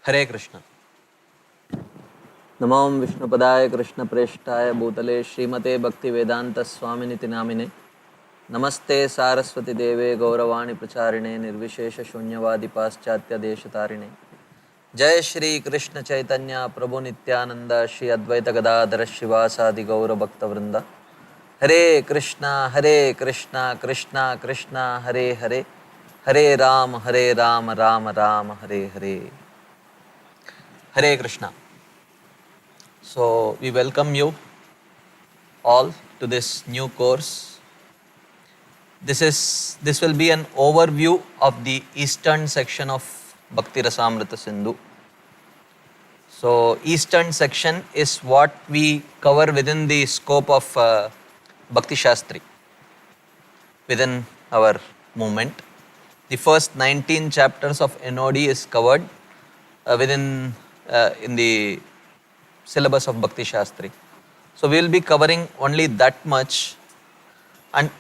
हरे कृष्ण। नमो विष्णुपदाय कृष्णप्रेष्ठाय भूतले श्रीमते भक्तिवेदान्तस्वामिनिति नामिने नमस्ते सारस्वती देवे गौरवाणी प्रचारिणे निर्विशेषशून्यवादी पाश्चात्यदेशतारिणे। जय श्री कृष्ण चैतन्य प्रभु नित्यानंद श्री अद्वैत गदाधर शिवासादि गौर भक्तवृंद। हरे कृष्णा कृष्णा कृष्णा हरे हरे, हरे राम राम राम हरे हरे। हरे Krishna. So we welcome you all to this new course. This will be an overview of the eastern section of Bhakti Rasamrita Sindhu. So eastern section is what we cover within the scope of Bhakti Shastri within our movement. The first 19 chapters of NOD is covered within in the syllabus of Bhakti Shastri. So we will be covering only that much, and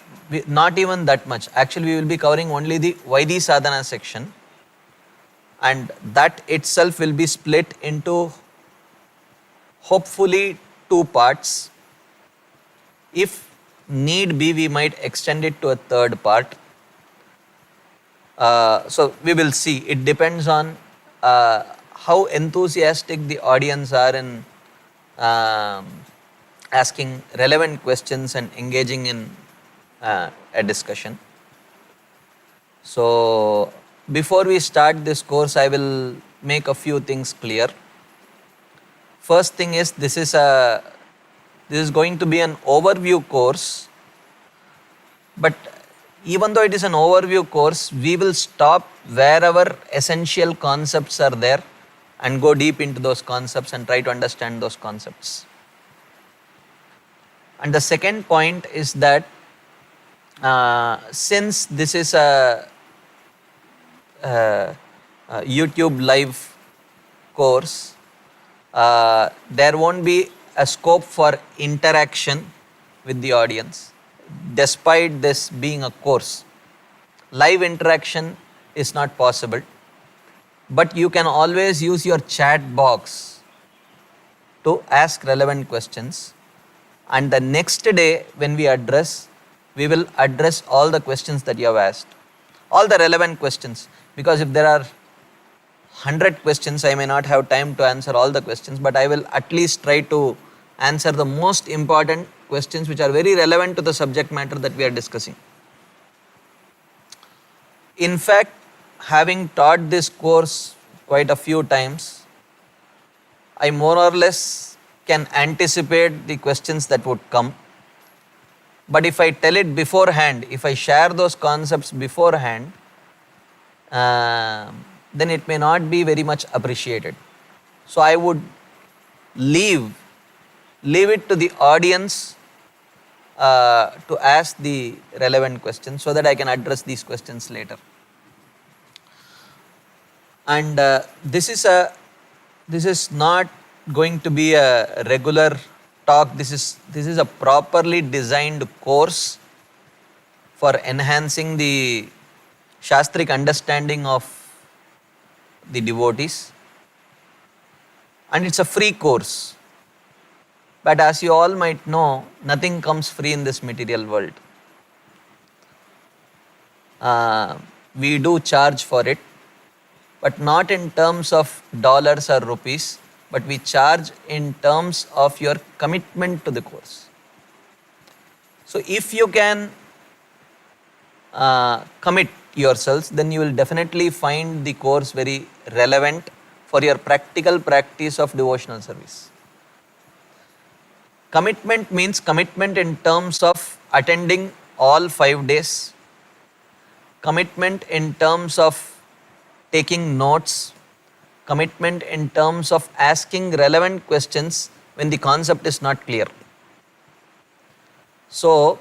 not even that much. Actually, we will be covering only the Vaidhi Sadhana section, and that itself will be split into hopefully 2 parts. If need be, we might extend it to a third part. So we will see. It depends on how enthusiastic the audience are in asking relevant questions and engaging in a discussion. So before we start this course, I will make a few things clear. First thing is, this is going to be an overview course, but even though it is an overview course, we will stop wherever essential concepts are there and go deep into those concepts and try to understand those concepts. And the second point is that since this is a YouTube live course, there won't be a scope for interaction with the audience. Despite this being a course, live interaction is not possible, but you can always use your chat box to ask relevant questions, and the next day when we will address all the questions that you have asked, all the relevant questions, because if there are 100 questions, I may not have time to answer all the questions, but I will at least try to answer the most important questions which are very relevant to the subject matter that we are discussing. In fact, having taught this course quite a few times, I more or less can anticipate the questions that would come. But if I tell it beforehand, if I share those concepts beforehand, then it may not be very much appreciated. So I would leave it to the audience to ask the relevant questions so that I can address these questions later. And this is not going to be a regular talk. This is a properly designed course for enhancing the Shastric understanding of the devotees, and it's a free course. But as you all might know, nothing comes free in this material world. We do charge for it, but not in terms of dollars or rupees, but we charge in terms of your commitment to the course. So if you can commit yourselves, then you will definitely find the course very relevant for your practical practice of devotional service. Commitment means commitment in terms of attending all 5 days, commitment in terms of taking notes, commitment in terms of asking relevant questions when the concept is not clear. So,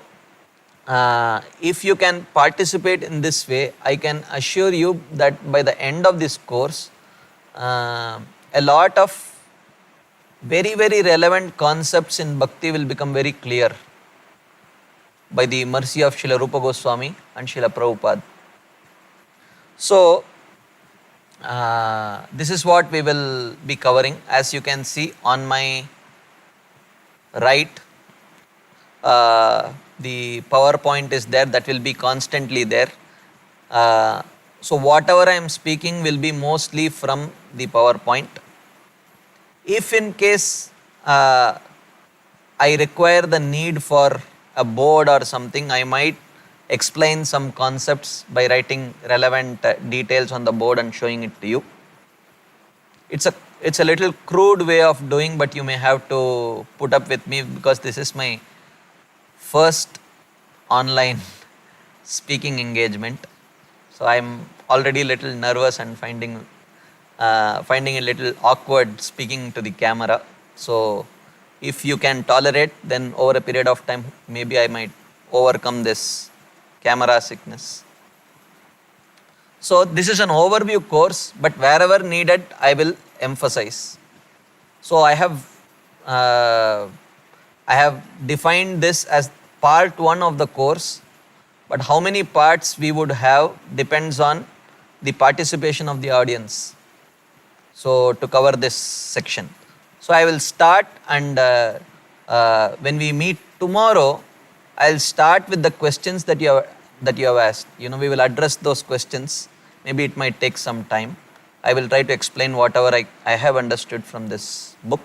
if you can participate in this way, I can assure you that by the end of this course, a lot of very, very relevant concepts in Bhakti will become very clear by the mercy of Srila Rupa Goswami and Srila Prabhupada. So, This is what we will be covering. As you can see on my right, the PowerPoint is there, that will be constantly there. So whatever I am speaking will be mostly from the PowerPoint. If in case I require the need for a board or something, I might explain some concepts by writing relevant details on the board and showing it to you. It's a little crude way of doing, but you may have to put up with me because this is my first online speaking engagement. So I'm already a little nervous and finding a little awkward speaking to the camera. So if you can tolerate, then over a period of time, maybe I might overcome this camera sickness. So this is an overview course, but wherever needed, I will emphasize. So I have defined this as part 1 of the course, but how many parts we would have depends on the participation of the audience. So to cover this section. So I will start, and when we meet tomorrow, I'll start with the questions that you have asked. We will address those questions. Maybe it might take some time. I will try to explain whatever I have understood from this book.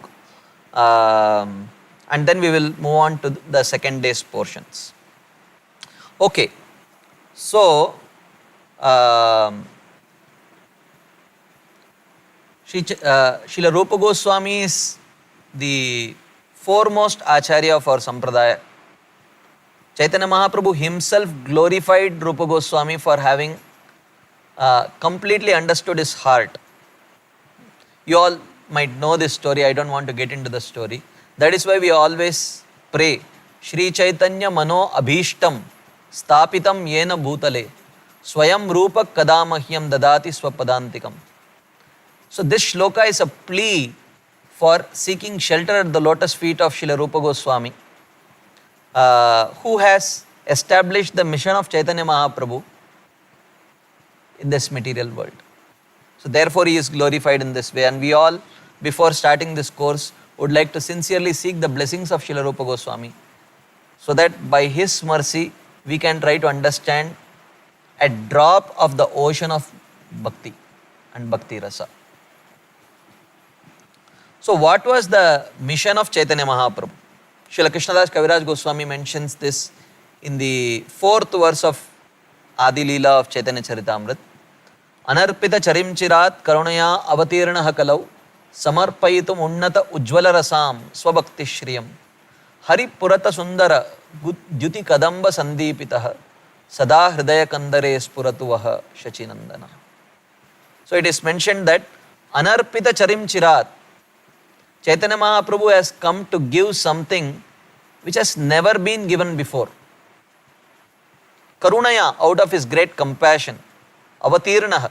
And then we will move on to the second day's portions. Okay. So, Srila Rupa Goswami is the foremost Acharya of our Sampradaya. Chaitanya Mahaprabhu himself glorified Rupa Goswami for having completely understood his heart. You all might know this story, I don't want to get into the story. That is why we always pray, Shri Chaitanya Mano Abhishtam Stapitam Yena Bhutale Swayam Rupa Kadamahyam Dadati Swapadantikam. So this shloka is a plea for seeking shelter at the lotus feet of Srila Rupa Goswami, who has established the mission of Chaitanya Mahaprabhu in this material world. So therefore he is glorified in this way, and we all, before starting this course, would like to sincerely seek the blessings of Srila Rupa Goswami, so that by his mercy we can try to understand a drop of the ocean of bhakti and bhakti rasa. So what was the mission of Chaitanya Mahaprabhu? Srila Krishnadas Kaviraj Goswami mentions this in the 4th verse of Adi Leela of Chaitanya Charitamrita. Anarpita charim chirat karunaya avatirna kalau samarpayitum unnata ujjvala rasam swabhakti shriyam hari purata sundara dyuti kadamba sandipitah sada hridaya kandare spuratuvaha shachinandana. So it is mentioned that anarpita charim chirat, Chaitanya Mahaprabhu has come to give something which has never been given before. Karunaya, out of his great compassion, avatirnaha,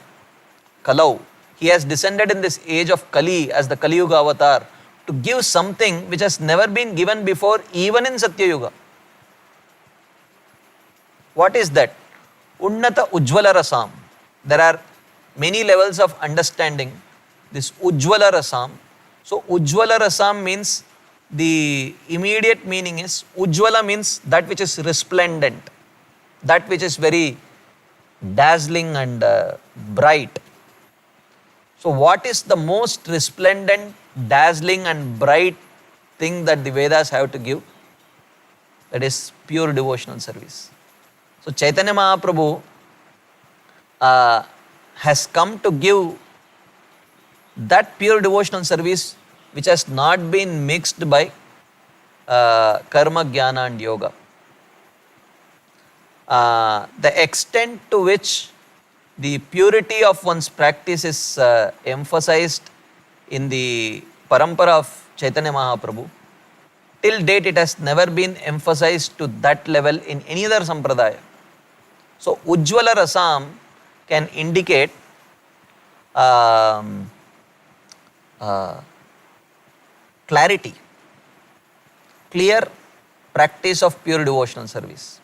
kalau, he has descended in this age of Kali as the Kali Yuga avatar to give something which has never been given before, even in Satya Yuga. What is that? Unnata Ujjvala Rasam. There are many levels of understanding this Ujjvala Rasam. So Ujjvala Rasam means, the immediate meaning is, Ujjvala means that which is resplendent, that which is very dazzling and bright. So what is the most resplendent, dazzling and bright thing that the Vedas have to give? That is pure devotional service. So Chaitanya Mahaprabhu has come to give that pure devotional service which has not been mixed by karma, jnana and yoga. The extent to which the purity of one's practice is emphasized in the parampara of Chaitanya Mahaprabhu, till date it has never been emphasized to that level in any other sampradaya. So Ujjvala Rasam can indicate clarity, clear practice of pure devotional service.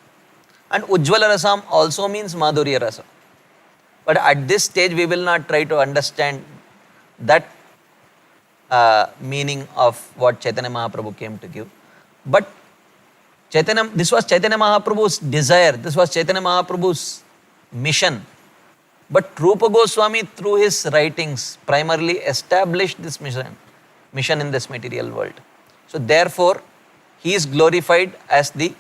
And Ujjvala Rasam also means Madhurya Rasa. But at this stage, we will not try to understand that meaning of what Chaitanya Mahaprabhu came to give. But this was Chaitanya Mahaprabhu's desire, this was Chaitanya Mahaprabhu's mission. But Rupa Goswami, through his writings, primarily established this mission in this material world. So therefore, he is glorified as the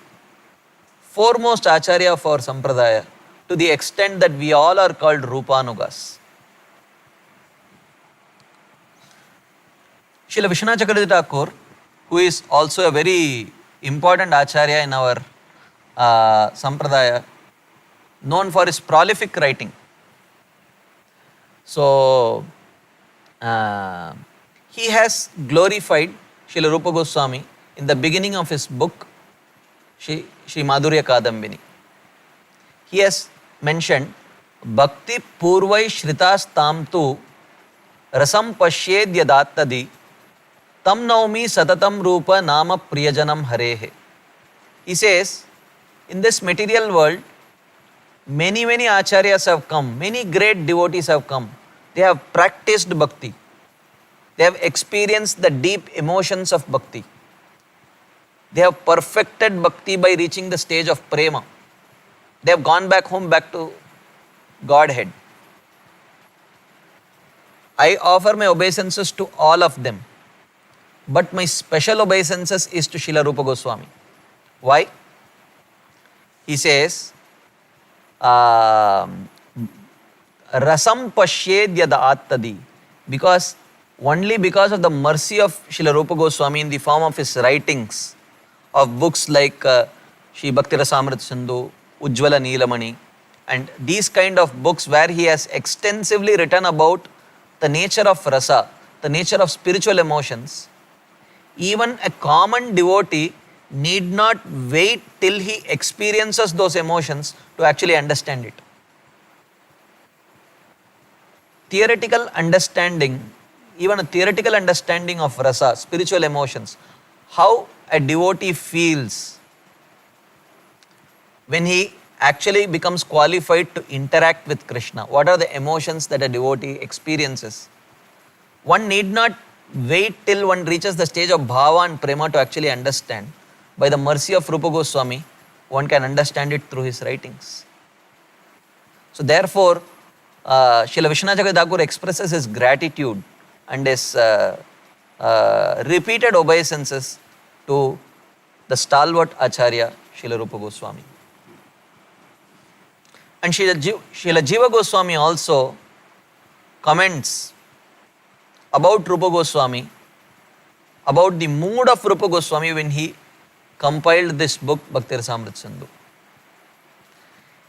foremost Acharya of our Sampradaya, to the extent that we all are called Rupanugas. Srila Vishwanath Chakravarti Thakur, who is also a very important Acharya in our Sampradaya, known for his prolific writing. So, he has glorified Srila Rupa Goswami in the beginning of his book, Shri Madhurya Kadambini. He has mentioned, Bhakti Purvai Shritas Tamtu Rasam Pashyed Yadattadi Tam Naumi Satatam Rupa Nama Priyajanam Harehe. He says, in this material world, many acharyas have come, many great devotees have come. They have practiced bhakti. They have experienced the deep emotions of bhakti. They have perfected bhakti by reaching the stage of prema. They have gone back home, back to Godhead. I offer my obeisances to all of them. But my special obeisances is to Srila Rupa Goswami. Why? He says, Rasam Pashyed Yada Attadi. Because only because of the mercy of Srila Rupa Goswami in the form of his writings, of books like Shri Bhakti Rasamrita Sindhu, Ujjvala Neelamani, and these kind of books where he has extensively written about the nature of rasa, the nature of spiritual emotions. Even a common devotee need not wait till he experiences those emotions to actually understand it. Theoretical understanding, even a theoretical understanding of rasa, spiritual emotions, how a devotee feels when he actually becomes qualified to interact with Krishna. What are the emotions that a devotee experiences? One need not wait till one reaches the stage of bhava and prema to actually understand. By the mercy of Rupa Goswami, one can understand it through his writings. So therefore, Srila Vishwanath Chakravarti Thakur expresses his gratitude and his repeated obeisances to the stalwart Acharya, Srila Rupa Goswami. And Srila Jiva Goswami also comments about Rupa Goswami, about the mood of Rupa Goswami when he compiled this book, Bhakti Rasamrita Sindhu.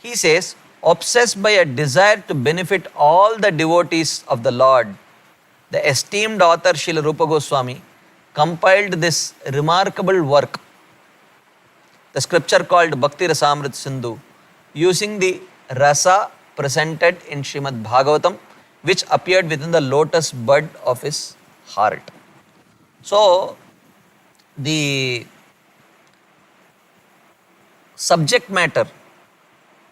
He says, obsessed by a desire to benefit all the devotees of the Lord, the esteemed author Srila Rupa Goswami compiled this remarkable work, the scripture called Bhakti Rasamrita Sindhu, using the rasa presented in Srimad Bhagavatam, which appeared within the lotus bud of his heart. So, the subject matter,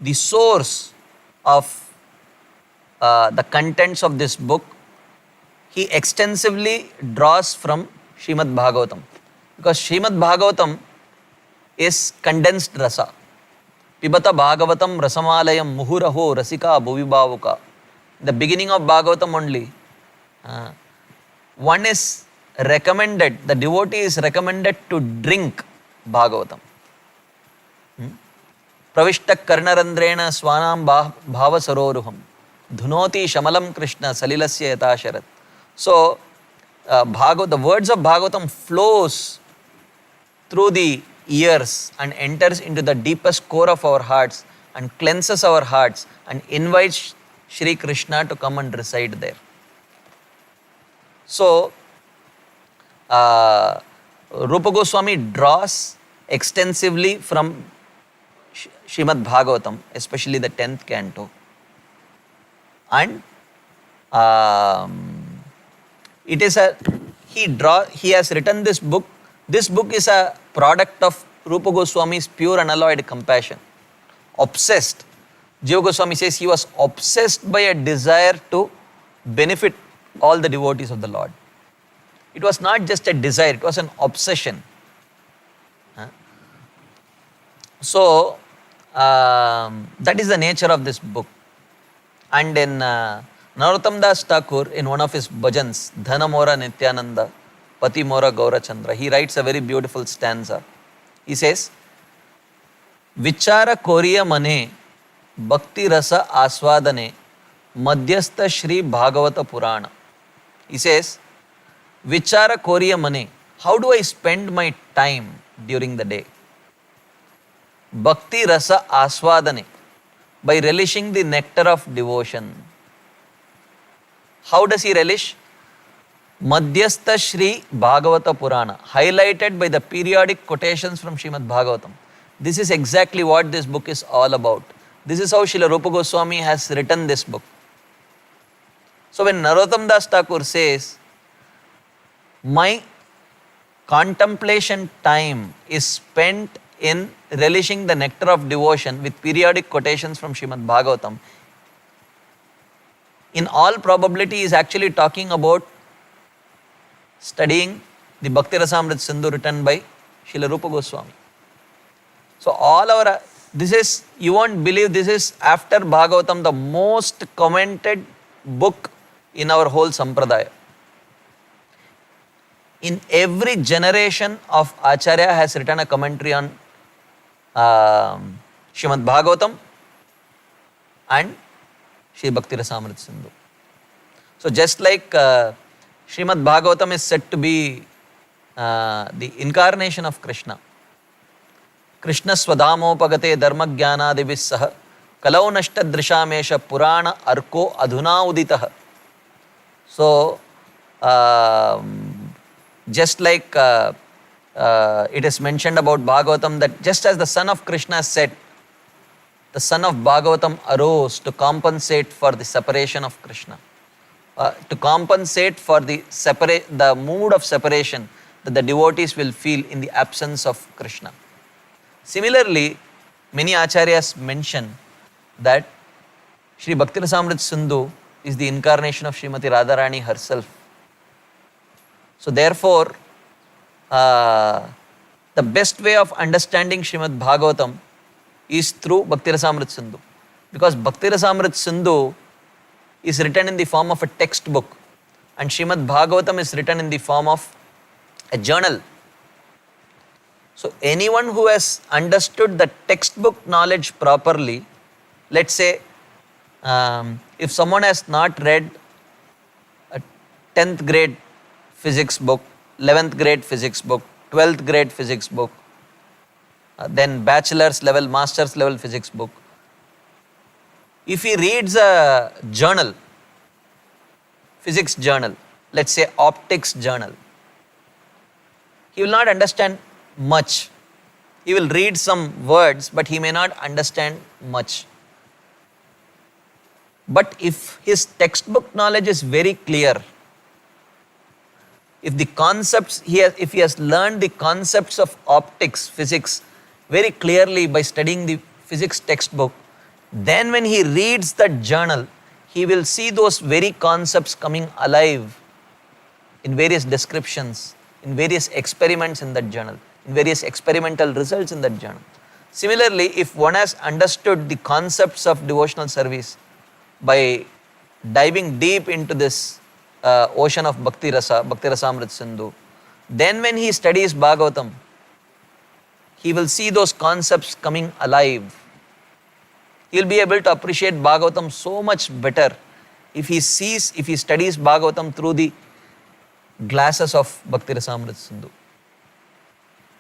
the source of the contents of this book, he extensively draws from Srimad Bhagavatam. Because Srimad Bhagavatam is condensed rasa. Pibata Bhagavatam Rasamalayam Muhuraho Rasika Bhuvibavuka. The beginning of Bhagavatam only, one is recommended, the devotee is recommended to drink Bhagavatam. Pravishtak Karnarandrena Swanam Bhava Saroruham Dhunoti Shamalam Krishna Salilasya Yatasharat. So, the words of Bhagavatam flows through the ears and enters into the deepest core of our hearts and cleanses our hearts and invites Shri Krishna to come and reside there. So, Rupa Goswami draws extensively from Srimad Bhagavatam, especially the 10th canto. And he has written this book. This book is a product of Rupa Goswami's pure unalloyed compassion. Obsessed Jiva Goswami says he was obsessed by a desire to benefit all the devotees of the Lord. It was not just a desire, it was an obsession. So, that is the nature of this book. And in Narottam Das Thakur, in one of his bhajans, Dhana Mora Nityananda, Pati Mora Gaurachandra, he writes a very beautiful stanza. He says, Vichara Koriya Mane, Bhakti Rasa Aswadane, Madhyastha Shri Bhagavata Purana. He says, Vichara Koriya Mane, how do I spend my time during the day? Bhakti Rasa Aswadane, by relishing the nectar of devotion. How does he relish? Madhyastha Shri Bhagavata Purana, highlighted by the periodic quotations from Srimad Bhagavatam. This is exactly what this book is all about. This is how Srila Rupa Goswami has written this book. So when Narottam Das Thakur says, my contemplation time is spent in relishing the nectar of devotion with periodic quotations from Srimad Bhagavatam, in all probability he is actually talking about studying the Bhakti Rasamrita Sindhu written by Srila Rupa Goswami. So all our, this is, you won't believe, this is after Bhagavatam the most commented book in our whole Sampradaya. In every generation of Acharya has written a commentary on Srimad Bhagavatam and Shri Bhakti Rasamrita Sindhu. So just like Srimad Bhagavatam is said to be the incarnation of Krishna. Krishna Swadhamopagate Dharma Jnanadibhis Saha Kalau Nashta Drishamesha Purana Arko Adhuna Uditaha. So just like it is mentioned about Bhagavatam that just as the son of Krishna said, the son of Bhagavatam arose to compensate for the separation of Krishna, to compensate for the mood of separation that the devotees will feel in the absence of Krishna. Similarly, many acharyas mention that Shri Bhakti Rasamrita Sindhu is the incarnation of Srimati Radharani herself. So therefore, the best way of understanding Srimad Bhagavatam is through Bhakti Rasamrita Sindhu. Because Bhakti Rasamrita Sindhu is written in the form of a textbook and Srimad Bhagavatam is written in the form of a journal. So anyone who has understood the textbook knowledge properly, let's say if someone has not read a 10th grade physics book, 11th grade physics book, 12th grade physics book, then bachelor's level, master's level physics book. If he reads a journal, physics journal, let's say optics journal, he will not understand much. He will read some words, but he may not understand much. But if his textbook knowledge is very clear, if the concepts, if he has learned the concepts of optics, physics very clearly by studying the physics textbook, then when he reads that journal, he will see those very concepts coming alive in various descriptions, in various experiments in that journal, in various experimental results in that journal. Similarly, if one has understood the concepts of devotional service by diving deep into this ocean of Bhakti Rasa, Bhakti Rasamrita Sindhu, then when he studies Bhagavatam, he will see those concepts coming alive. He will be able to appreciate Bhagavatam so much better if he studies Bhagavatam through the glasses of Bhakti Rasamrita Sindhu.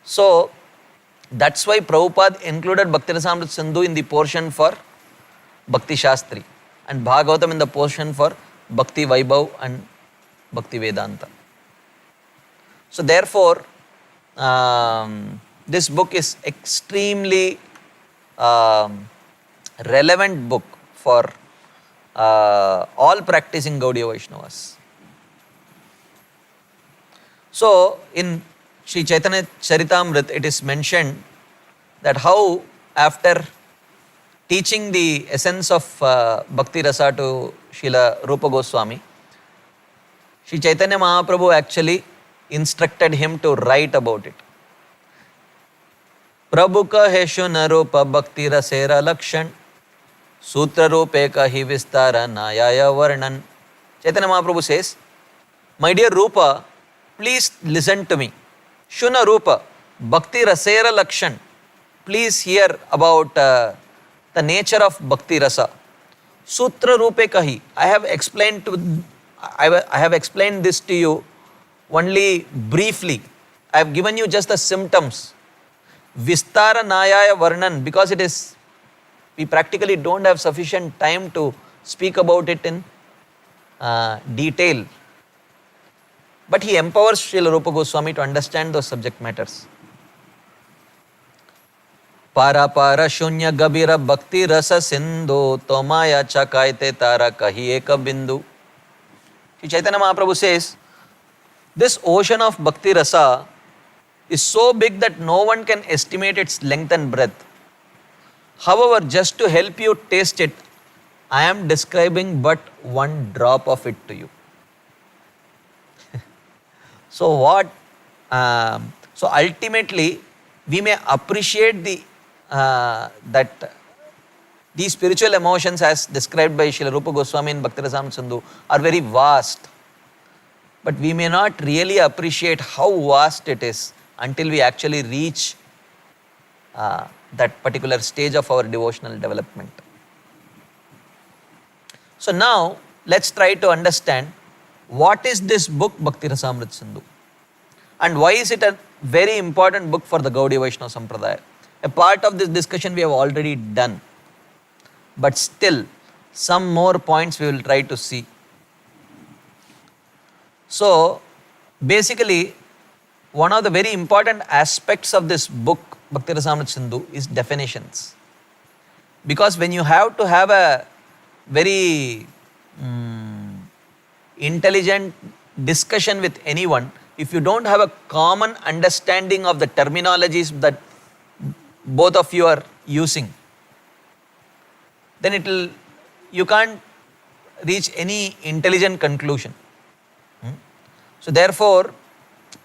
So that's why Prabhupada included Bhakti Rasamrita Sindhu in the portion for Bhakti Shastri and Bhagavatam in the portion for Bhakti Vaibhav and Bhakti Vedanta. So therefore, this book is extremely relevant book for all practicing Gaudiya Vaishnavas. So in Sri Chaitanya Charitamrita, it is mentioned that how after teaching the essence of Bhakti Rasa to Srila Rupa Goswami, Sri Chaitanya Mahaprabhu actually instructed him to write about it. प्रभु कहे शुन रूप भक्ति रसेर लक्षण सूत्र रूपे कही विस्तार नायाय वर्णन. Chaitanya Mahaprabhu says, my dear Rupa, please listen to me. Shuna Rupa, Bhakti Rasera Lakshan. Please hear about the nature of Bhakti Rasa. Sutra Rupe Kahi. I have explained this to you only briefly. I have given you just the symptoms. Vistara Nayaya Varnan, because we practically don't have sufficient time to speak about it in detail. But he empowers Srila Rupa Goswami to understand those subject matters. Para para shunya gabira bhakti rasa sindhu tomaya chakaite tara kahi eka bindu. Sri Chaitanya Mahaprabhu says, this ocean of bhakti rasa is so big that no one can estimate its length and breadth. However, just to help you taste it, I am describing but one drop of it to you. So ultimately, we may appreciate that these spiritual emotions as described by Srila Rupa Goswami in Bhakti Rasamrita Sindhu are very vast. But we may not really appreciate how vast it is until we actually reach that particular stage of our devotional development. So now, let's try to understand what is this book Bhakti Rasamrita Sindhu and why is it a very important book for the Gaudiya Vaishnava Sampradaya. A part of this discussion we have already done, but still some more points we will try to see. So basically, one of the very important aspects of this book Bhakti Rasamrita Sindhu is definitions. Because when you have to have a very intelligent discussion with anyone, if you don't have a common understanding of the terminologies that both of you are using, then you can't reach any intelligent conclusion. So therefore,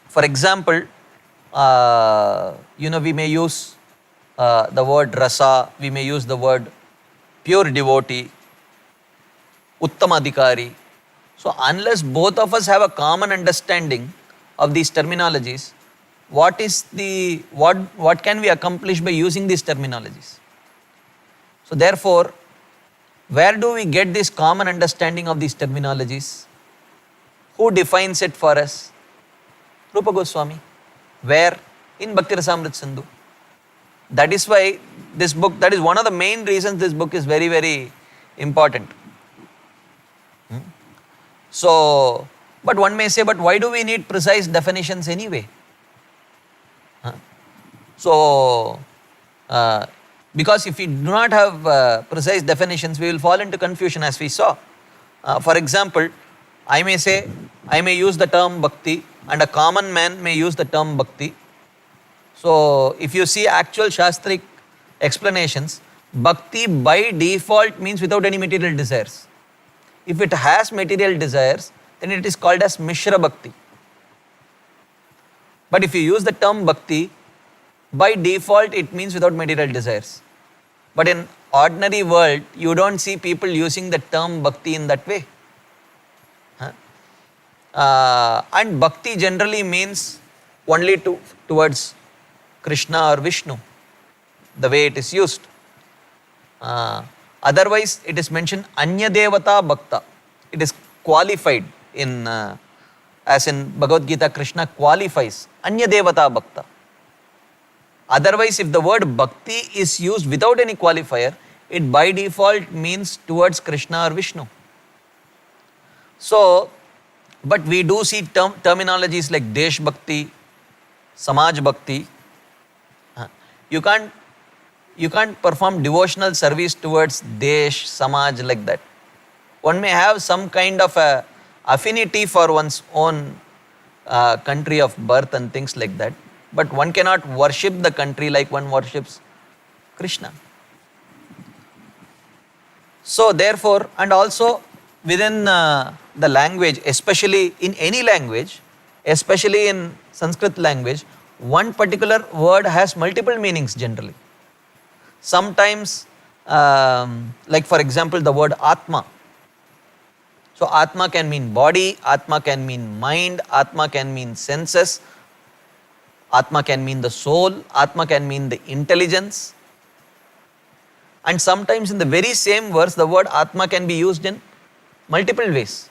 for example, we may use the word rasa, we may use the word pure devotee, uttamadhikari. So unless both of us have a common understanding of these terminologies, what can we accomplish by using these terminologies? So therefore, where do we get this common understanding of these terminologies? Who defines it for us? Rupa Goswami. Where? In Bhakti Rasamrita Sindhu. That is why this book, that is one of the main reasons this book is very, very important. So, but one may say, but why do we need precise definitions anyway? So, because if we do not have precise definitions, we will fall into confusion as we saw. For example, I may use the term bhakti and a common man may use the term bhakti. So, if you see actual Shastric explanations, bhakti by default means without any material desires. If it has material desires, then it is called as Mishra Bhakti. But if you use the term bhakti, by default it means without material desires. But in ordinary world, you don't see people using the term bhakti in that way. And bhakti generally means only towards Krishna or Vishnu, the way it is used. Otherwise, it is mentioned Anya Devata Bhakta. It is qualified as in Bhagavad Gita, Krishna qualifies Anya Devata Bhakta. Otherwise, if the word bhakti is used without any qualifier, it by default means towards Krishna or Vishnu. So, but we do see terminologies like Desh Bhakti, Samaj Bhakti. You can't perform devotional service towards Desh, Samaj like that. One may have some kind of a affinity for one's own country of birth and things like that. But one cannot worship the country like one worships Krishna. So therefore, and also within the language, especially in any language, especially in Sanskrit language, one particular word has multiple meanings generally. Sometimes, like for example, the word Atma. So Atma can mean body, Atma can mean mind, Atma can mean senses, Atma can mean the soul, Atma can mean the intelligence. And sometimes in the very same verse, the word Atma can be used in multiple ways.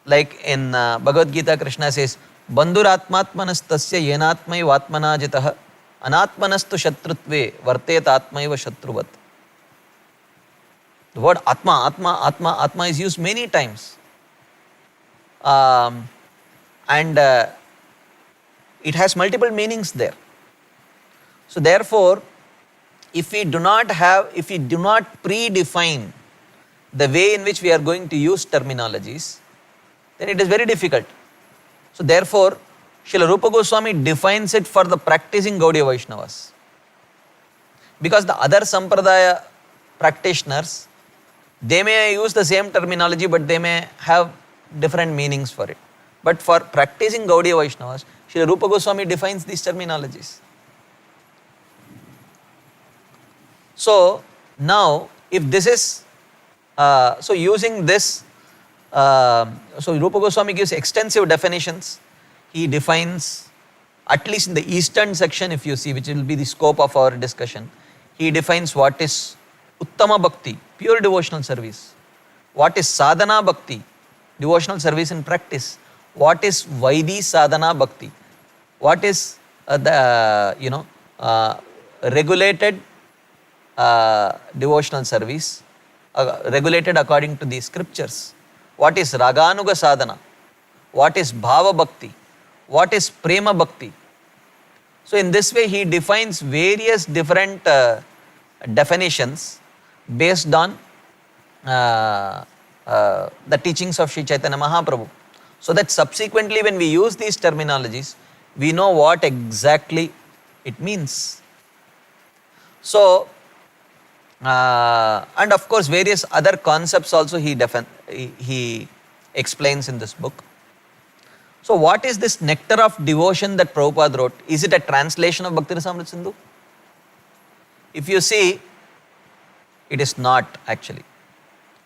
Like in Bhagavad Gita, Krishna says, Bandhur atmatmanastasya yenatmaiva atmana jitah anatmanastu shatrutve vartet atmaiva shatruvat. The word Atma, Atma, Atma, Atma is used many times. And it has multiple meanings there. So therefore, if we do not predefine the way in which we are going to use terminologies, then it is very difficult. So therefore, Srila Rupa Goswami defines it for the practicing Gaudiya Vaishnavas. Because the other Sampradaya practitioners, they may use the same terminology, but they may have different meanings for it. But for practicing Gaudiya Vaishnavas, Srila Rupa Goswami defines these terminologies. So now, if this is, so using this, so Rupa Goswami gives extensive definitions. He defines, at least in the eastern section, if you see, which will be the scope of our discussion, he defines what is Uttama Bhakti, pure devotional service. What is Sadhana Bhakti, devotional service in practice. What is Vaidhi Sadhana Bhakti. What is regulated devotional service, regulated according to the scriptures. What is Raganuga Sadhana? What is Bhava Bhakti? What is Prema Bhakti? So in this way he defines various different definitions based on the teachings of Sri Chaitanya Mahaprabhu. So that subsequently when we use these terminologies, we know what exactly it means. So, and of course various other concepts also he explains in this book. So what is this nectar of devotion that Prabhupada wrote? Is it a translation of Bhakti Rasamrita Sindhu? If you see, it is not actually.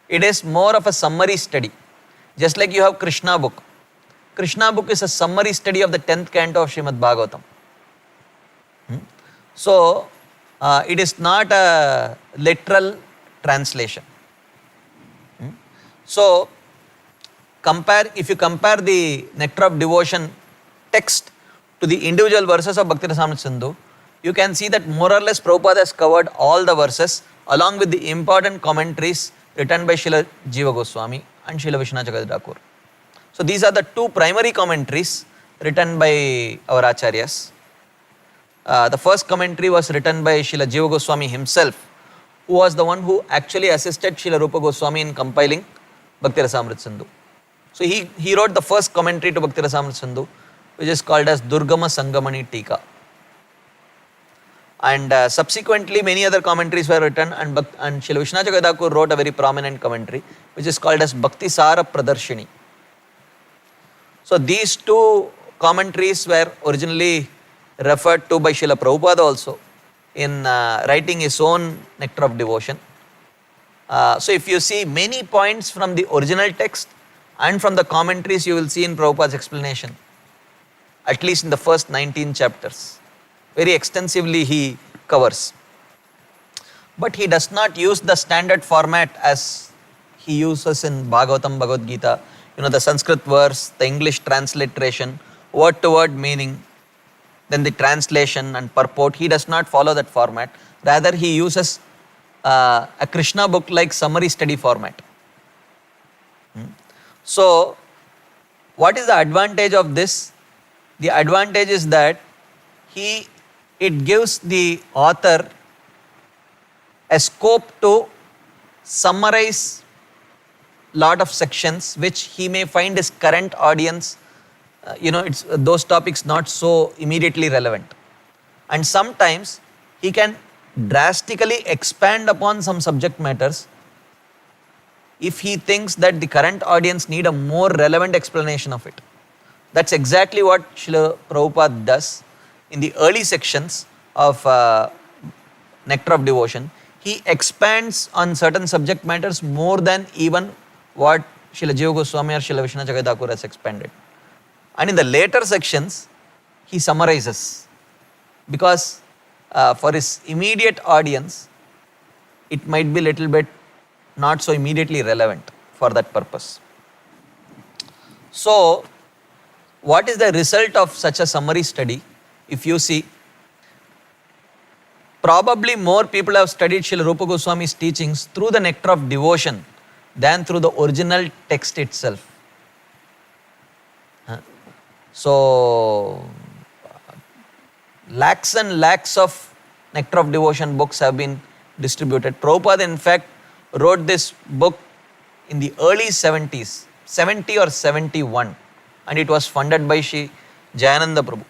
It is more of a summary study. Just like you have Krishna book. Krishna book is a summary study of the 10th canto of Srimad Bhagavatam. So, it is not a literal translation. So, if you compare the Nectar of Devotion text to the individual verses of Bhakti Rasamrita Sindhu, you can see that more or less Prabhupada has covered all the verses along with the important commentaries written by Srila Jiva Goswami and Srila Vishwanath Chakravarti Thakur. So these are the two primary commentaries written by our Acharyas. The first commentary was written by Srila Jiva Goswami himself, who was the one who actually assisted Srila Rupa Goswami in compiling Bhakti Rasamrita Sindhu. So he wrote the first commentary to Bhakti Rasamrita Sindhu, which is called as Durgama Sangamani Tika. And subsequently many other commentaries were written, and Srila Vishwanath Chakravarti Thakur wrote a very prominent commentary which is called as Bhakti Sara Pradarshini. So these two commentaries were originally referred to by Srila Prabhupada also in writing his own Nectar of Devotion. So if you see many points from the original text and from the commentaries you will see in Prabhupada's explanation, at least in the first 19 chapters. Very extensively he covers. But he does not use the standard format as he uses in Bhagavatam, Bhagavad Gita. You know, the Sanskrit verse, the English transliteration, word to word meaning, then the translation and purport. He does not follow that format. Rather, he uses a Krishna book like summary study format. So, what is the advantage of this? The advantage is that it gives the author a scope to summarize lot of sections which he may find his current audience, those topics not so immediately relevant. And sometimes he can drastically expand upon some subject matters if he thinks that the current audience need a more relevant explanation of it. That's exactly what Srila Prabhupada does in the early sections of Nectar of Devotion. He expands on certain subject matters more than even what Srila Jiva Goswami or Srila Vishnu Chagai Thakur has expanded. And in the later sections, he summarizes, because for his immediate audience, it might be little bit not so immediately relevant for that purpose. So, what is the result of such a summary study? If you see, probably more people have studied Srila Rupa Goswami's teachings through the Nectar of Devotion than through the original text itself. So, lakhs and lakhs of Nectar of Devotion books have been distributed. Prabhupada, in fact, wrote this book in the early 70s, 70 or 71, and it was funded by Sri Jayananda Prabhu.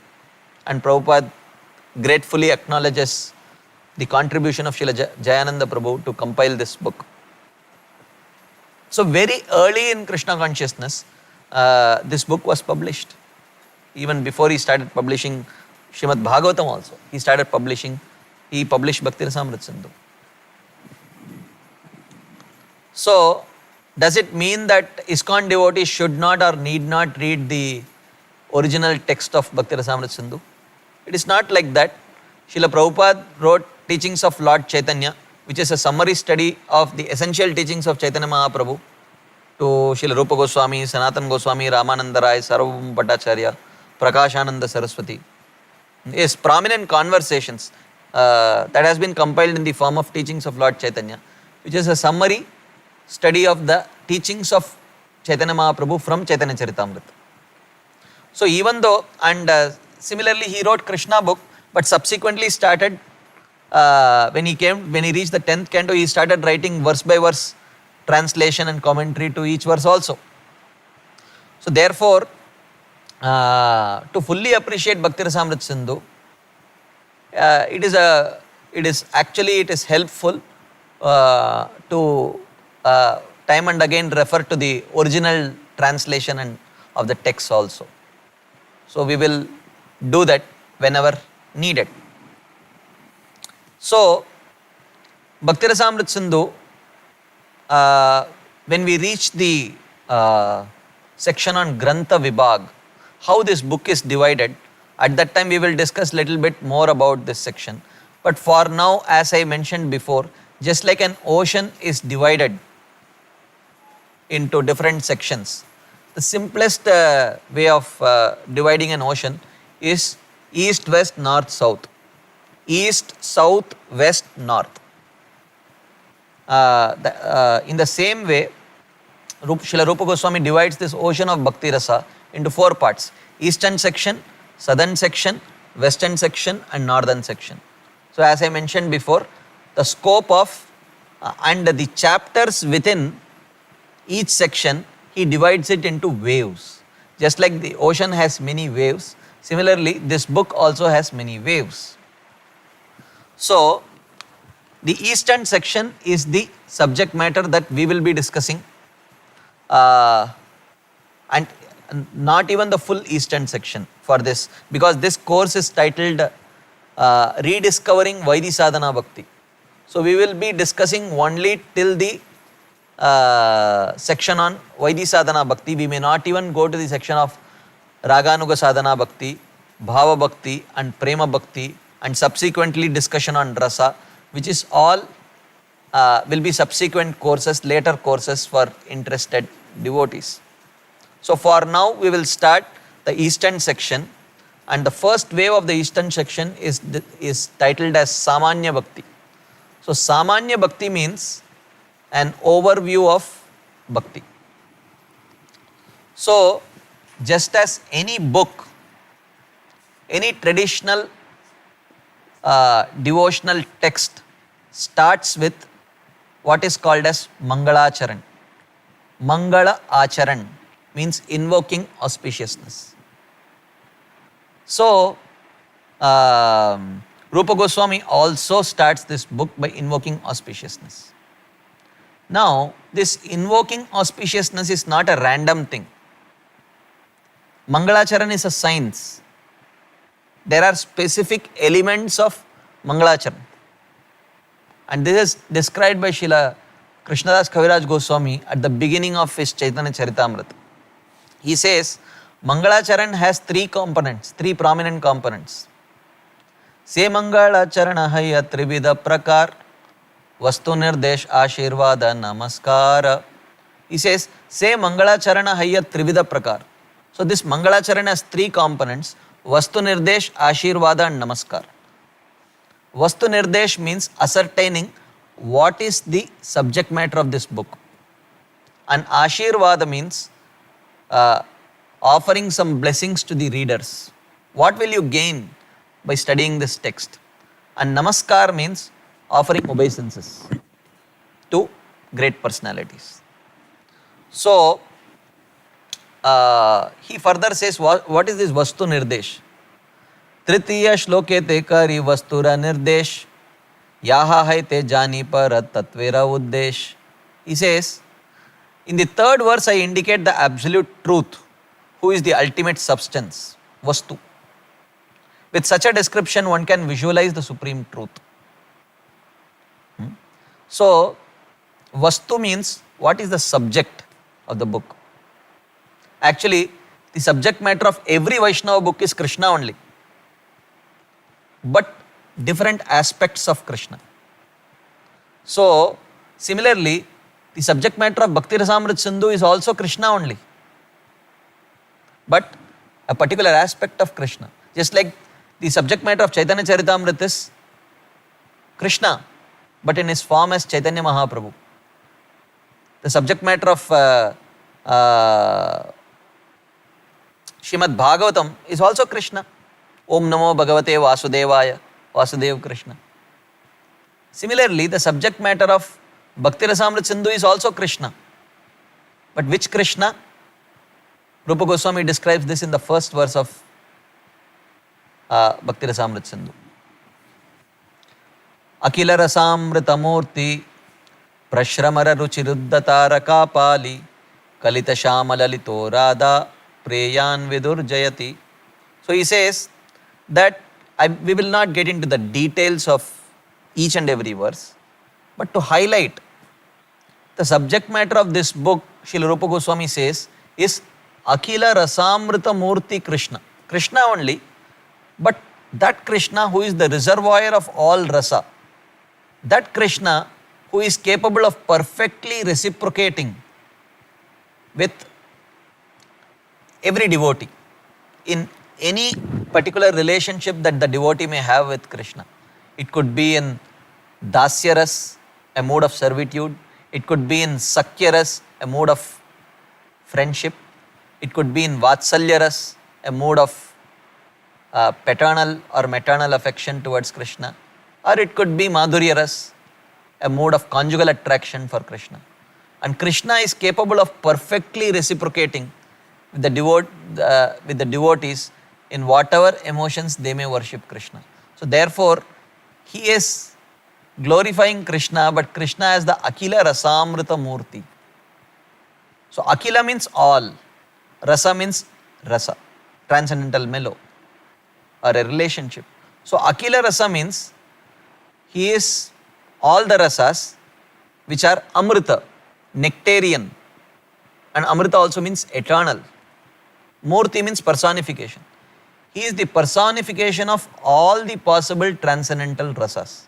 And Prabhupada gratefully acknowledges the contribution of Srila Jayananda Prabhu to compile this book. So very early in Krishna consciousness, this book was published. Even before he started publishing Srimad Bhagavatam also, he published Bhakti Rasamrita Sindhu. So, does it mean that ISKCON devotees should not or need not read the original text of Bhakti Rasamrita Sindhu? It is not like that. Srila Prabhupada wrote Teachings of Lord Chaitanya, which is a summary study of the essential teachings of Chaitanya Mahaprabhu, to Srila Rupa Goswami, Sanatana Goswami, Ramananda Rai, Sarvabhauma Bhattacharya, Prakashananda Saraswati. Yes, prominent conversations that has been compiled in the form of Teachings of Lord Chaitanya, which is a summary study of the teachings of Chaitanya Mahaprabhu from Chaitanya Charitamrita. So even though, and similarly he wrote Krishna book, but subsequently started, when he reached the 10th canto, he started writing verse by verse translation and commentary to each verse also. So therefore, to fully appreciate Bhakti Rasamrita Sindhu, it is helpful to time and again refer to the original translation and of the text also. So we will do that whenever needed. So Bhakti Rasamrita Sindhu, when we reach the section on Grantha Vibhag, how this book is divided, at that time we will discuss little bit more about this section. But for now, as I mentioned before, just like an ocean is divided into different sections, the simplest way of dividing an ocean is east, west, north, south. East, south, west, north. In the same way, Srila Rupa Goswami divides this ocean of Bhakti Rasa into 4 parts: eastern section, southern section, western section, and northern section. So as I mentioned before, the scope of and the chapters within each section, he divides it into waves. Just like the ocean has many waves, similarly this book also has many waves. So the eastern section is the subject matter that we will be discussing, and not even the full eastern section for this, because this course is titled Rediscovering Vaidhi Sadhana Bhakti. So we will be discussing only till the section on Vaidhi Sadhana Bhakti. We may not even go to the section of Raganuga Sadhana Bhakti, Bhava Bhakti and Prema Bhakti, and subsequently discussion on Rasa, which is all will be subsequent courses, later courses for interested devotees. So for now we will start the eastern section, and the first wave of the eastern section is titled as Samanya Bhakti. So Samanya Bhakti means an overview of Bhakti. So just as any book, any traditional devotional text starts with what is called as Mangalacharan. Mangala Acharan means invoking auspiciousness. So Rupa Goswami also starts this book by invoking auspiciousness. Now, this invoking auspiciousness is not a random thing. Mangalacharan is a science. There are specific elements of Mangalacharan. And this is described by Srila Krishnadas Kaviraj Goswami at the beginning of his Chaitanya Charitamrita. He says, Mangalacharan has three components, three prominent components. Se Mangalacharana Haya Trivida Prakar, Vastu Nirdesh Ashirvada Namaskara. He says, Se Mangalacharana Haya Trivida Prakar. So this Mangalacharana has three components, Vastu Nirdesh, Ashirvada and Namaskar. Vastu Nirdesh means ascertaining what is the subject matter of this book. And Ashirvada means offering some blessings to the readers. What will you gain by studying this text? And Namaskar means offering obeisances to great personalities. So, he further says, what is this Vastu Nirdesh? Tritiya shloke te kari vastura nirdesh, yaha hai te jani parat tatvera uddesh. He says, in the third verse I indicate the absolute truth, who is the ultimate substance, Vastu. With such a description, one can visualize the supreme truth. So, Vastu means what is the subject of the book. Actually, the subject matter of every Vaishnava book is Krishna only, but different aspects of Krishna. So, similarly, the subject matter of Bhakti Rasamrita Sindhu is also Krishna only, but a particular aspect of Krishna. Just like the subject matter of Chaitanya Charitamrita is Krishna, but in his form as Chaitanya Mahaprabhu. The subject matter of Srimad Bhagavatam is also Krishna. Om Namo Bhagavate Vasudevaya, Vasudev Krishna. Similarly, the subject matter of Bhakti Rasamrita Sindhu is also Krishna. But which Krishna? Rupa Goswami describes this in the first verse of Bhakti Rasamrita Sindhu. Akila Rasamrita Murti Prashramara Ruchiruddhatara Pali Kalita Shamalalito Radha Preyan Vidur Jayati. So he says that we will not get into the details of each and every verse, but to highlight the subject matter of this book, Srila Rupa Goswami says, is Akila Rasamrita Murti Krishna. Krishna only, but that Krishna who is the reservoir of all rasa, that Krishna who is capable of perfectly reciprocating with every devotee in any particular relationship that the devotee may have with Krishna. It could be in Dasyaras, a mode of servitude. It could be in Sakyaras, a mode of friendship. It could be in Vatsalyaras, a mode of paternal or maternal affection towards Krishna. Or it could be Madhuryaras, a mode of conjugal attraction for Krishna. And Krishna is capable of perfectly reciprocating with the devotees in whatever emotions they may worship Krishna. So therefore, he is glorifying Krishna, but Krishna as the Akila Rasamrita Murti. So Akila means all, Rasa means rasa, transcendental mellow, or a relationship. So Akila Rasa means he is all the rasas which are Amrita, nectarian, and Amrita also means eternal. Murti means personification. He is the personification of all the possible transcendental rasas.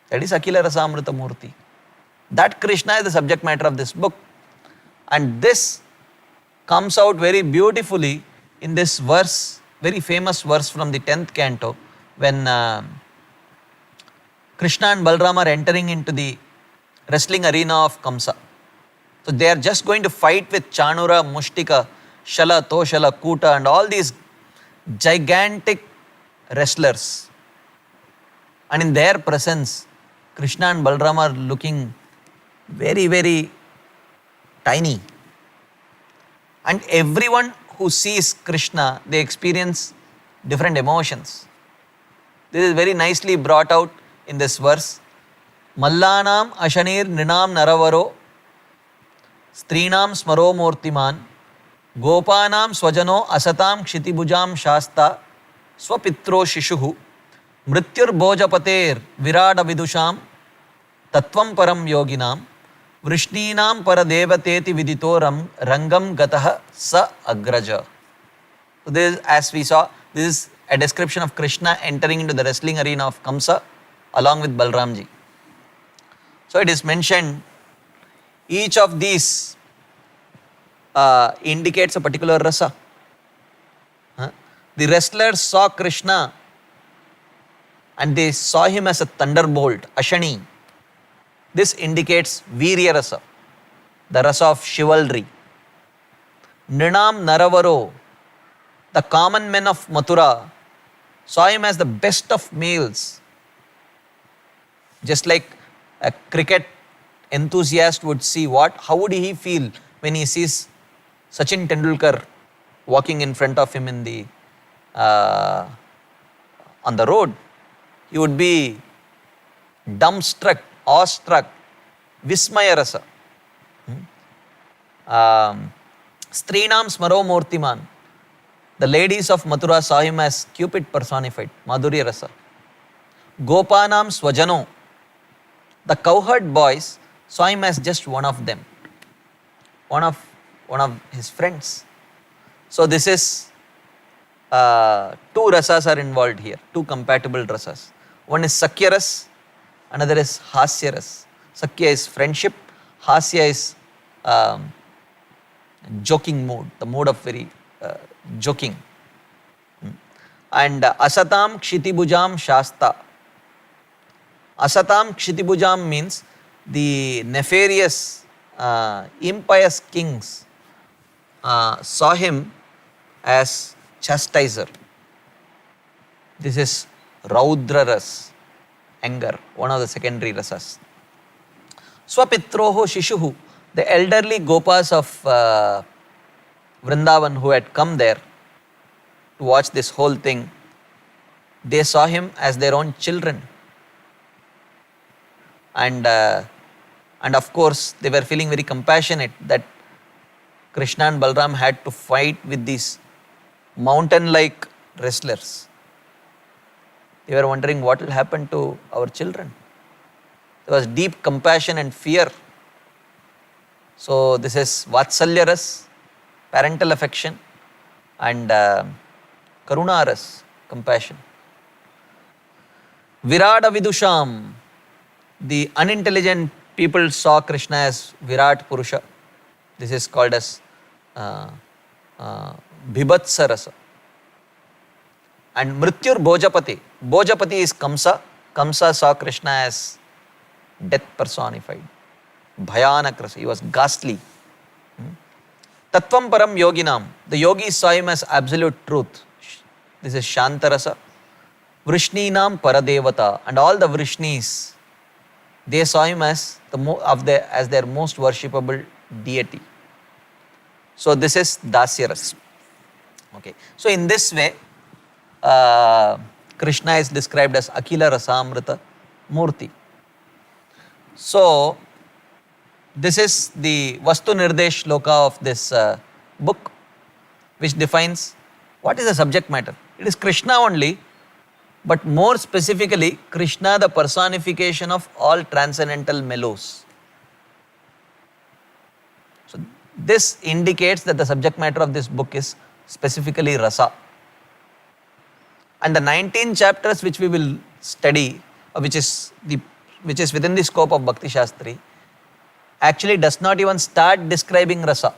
That is Akila Rasamrita Murti. That Krishna is the subject matter of this book. And this comes out very beautifully in this verse, very famous verse from the 10th canto, when Krishna and Balram are entering into the wrestling arena of Kamsa. So they are just going to fight with Chanura, Mushtika, Shala, Toshala, Kuta and all these gigantic wrestlers. And in their presence, Krishna and Balram are looking very, very tiny. And everyone who sees Krishna, they experience different emotions. This is very nicely brought out in this verse. Mallanam Ashanir Ninam Naravaro Strinam Smaro Murtiman Gopanam Swajano Asatam Kshitibujam Shasta Swapitro Shishuhu Mrityur Bojapater Virada Vidusham Tatvam Param Yoginam Vrishninam Paradevateti Vidito Rangam Gataha Sa Agraja. So this, as we saw, this is a description of Krishna entering into the wrestling arena of Kamsa along with Balramji. So it is mentioned, each of these indicates a particular rasa. The wrestlers saw Krishna and they saw him as a thunderbolt, Ashani. This indicates Virya rasa, the rasa of chivalry. Nrinam Naravaro, the common men of Mathura, saw him as the best of males. Just like a cricket enthusiast would see how would he feel when he sees Sachin Tendulkar walking in front of him in the on the road. He would be dumbstruck, awestruck, Vismaya rasa. Strinam Smaro Murtiman, the ladies of Mathura saw him as Cupid personified, Madhurya rasa. Gopanam Swajano, the cowherd boys saw him as just one of them, one of his friends. So this is two rasas are involved here, two compatible rasas. One is Sakya ras, another is Hasya ras. Sakya is friendship, Hasya is joking mood, the mood of very joking. And Asatam Kshitibujam Shasta. Asatam Kshitibujam means the nefarious, impious kings saw him as chastiser. This is Raudra ras, anger, one of the secondary rasas. Swapitroho Shishuhu, the elderly Gopas of Vrindavan who had come there to watch this whole thing, they saw him as their own children. And of course, they were feeling very compassionate that Krishna and Balram had to fight with these mountain-like wrestlers. They were wondering what will happen to our children. There was deep compassion and fear. So this is Vatsalya ras, parental affection, and Karuna ras, compassion. Virada Vidusham, the unintelligent people saw Krishna as Virat Purusha. This is called as Bhibatsa rasa. And Mrityur Bojapati. Bojapati is Kamsa. Kamsa saw Krishna as death personified. Bhayanak rasa. He was ghastly. Tattvam Param Yoginam. The yogis saw him as absolute truth. This is Shanta rasa. Vrishninam Paradevata. And all the Vrishnis, they saw him as as their most worshipable deity. So this is Dasya rasa. Okay. So in this way, Krishna is described as Akila Rasamrita Murti. So this is the Vastu Nirdesh Shloka of this book, which defines what is the subject matter. It is Krishna only, but more specifically, Krishna, the personification of all transcendental mellows. So this indicates that the subject matter of this book is specifically rasa. And the 19 chapters which we will study, which is within the scope of Bhakti Shastri, actually does not even start describing rasa.